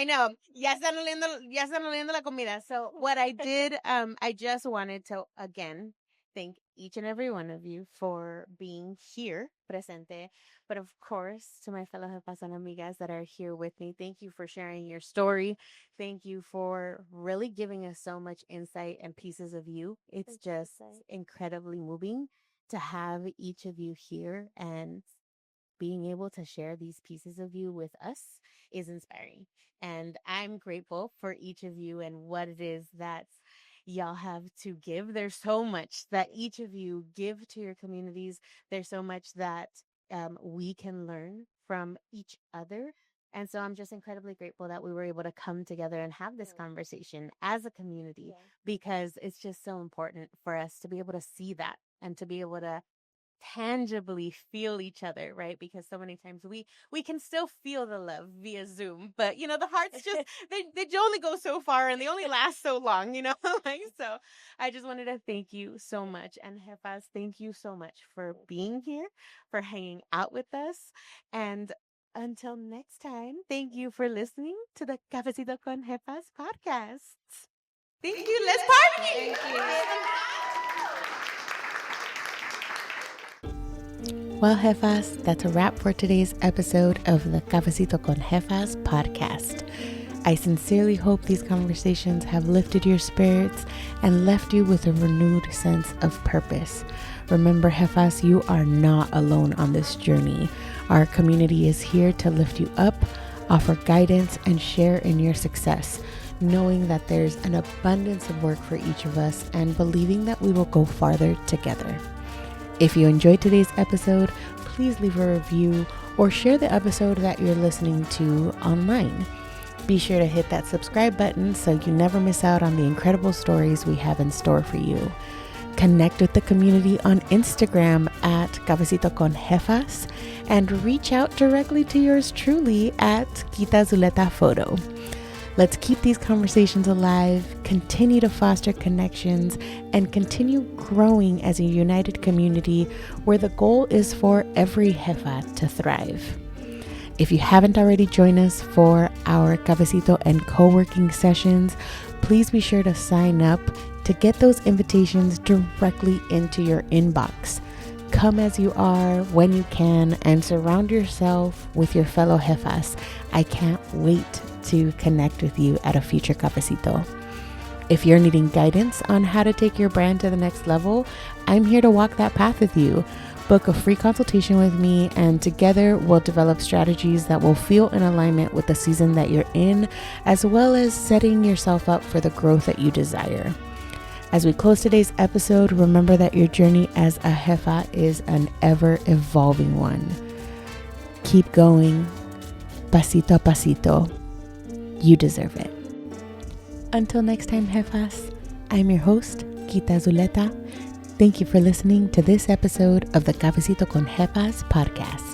Ya están oliendo la comida. So what I did, I just wanted to, again, thank each and every one of you for being here, presente. But of course, to my fellow jefas and amigas that are here with me, thank you for sharing your story. Thank you for really giving us so much insight and pieces of you. It's just incredibly moving to have each of you here, and being able to share these pieces of you with us is inspiring. And I'm grateful for each of you and what it is that y'all have to give. There's so much that each of you give to your communities. There's so much that we can learn from each other. And so I'm just incredibly grateful that we were able to come together and have this conversation as a community, because it's just so important for us to be able to see that and to be able to tangibly feel each other, right? Because so many times we can still feel the love via Zoom, but you know, the hearts just they only go so far and they only last so long, you know. Like, so I just wanted to thank you so much. And Jefas, thank you so much for being here, for hanging out with us, and until next time, thank you for listening to the Cafecito Con Jefas podcast. Thank you. Let's party. Thank you. Well, Jefas, that's a wrap for today's episode of the Cafecito Con Jefas podcast. I sincerely hope these conversations have lifted your spirits and left you with a renewed sense of purpose. Remember, Jefas, you are not alone on this journey. Our community is here to lift you up, offer guidance, and share in your success, knowing that there's an abundance of work for each of us and believing that we will go farther together. If you enjoyed today's episode, please leave a review or share the episode that you're listening to online. Be sure to hit that subscribe button so you never miss out on the incredible stories we have in store for you. Connect with the community on Instagram at Cafecito Con Jefas and reach out directly to yours truly at Zuleta Photo. Let's keep these conversations alive, continue to foster connections, and continue growing as a united community where the goal is for every jefa to thrive. If you haven't already joined us for our Cafecito and co-working sessions, please be sure to sign up to get those invitations directly into your inbox. Come as you are, when you can, and surround yourself with your fellow jefas. I can't wait to connect with you at a future Cafecito. If you're needing guidance on how to take your brand to the next level, I'm here to walk that path with you. Book a free consultation with me, and together we'll develop strategies that will feel in alignment with the season that you're in, as well as setting yourself up for the growth that you desire. As we close today's episode, remember that your journey as a jefa is an ever-evolving one. Keep going, pasito a pasito. You deserve it. Until next time, jefas, I'm your host, Zuleta. Thank you for listening to this episode of the Cafecito Con Jefas podcast.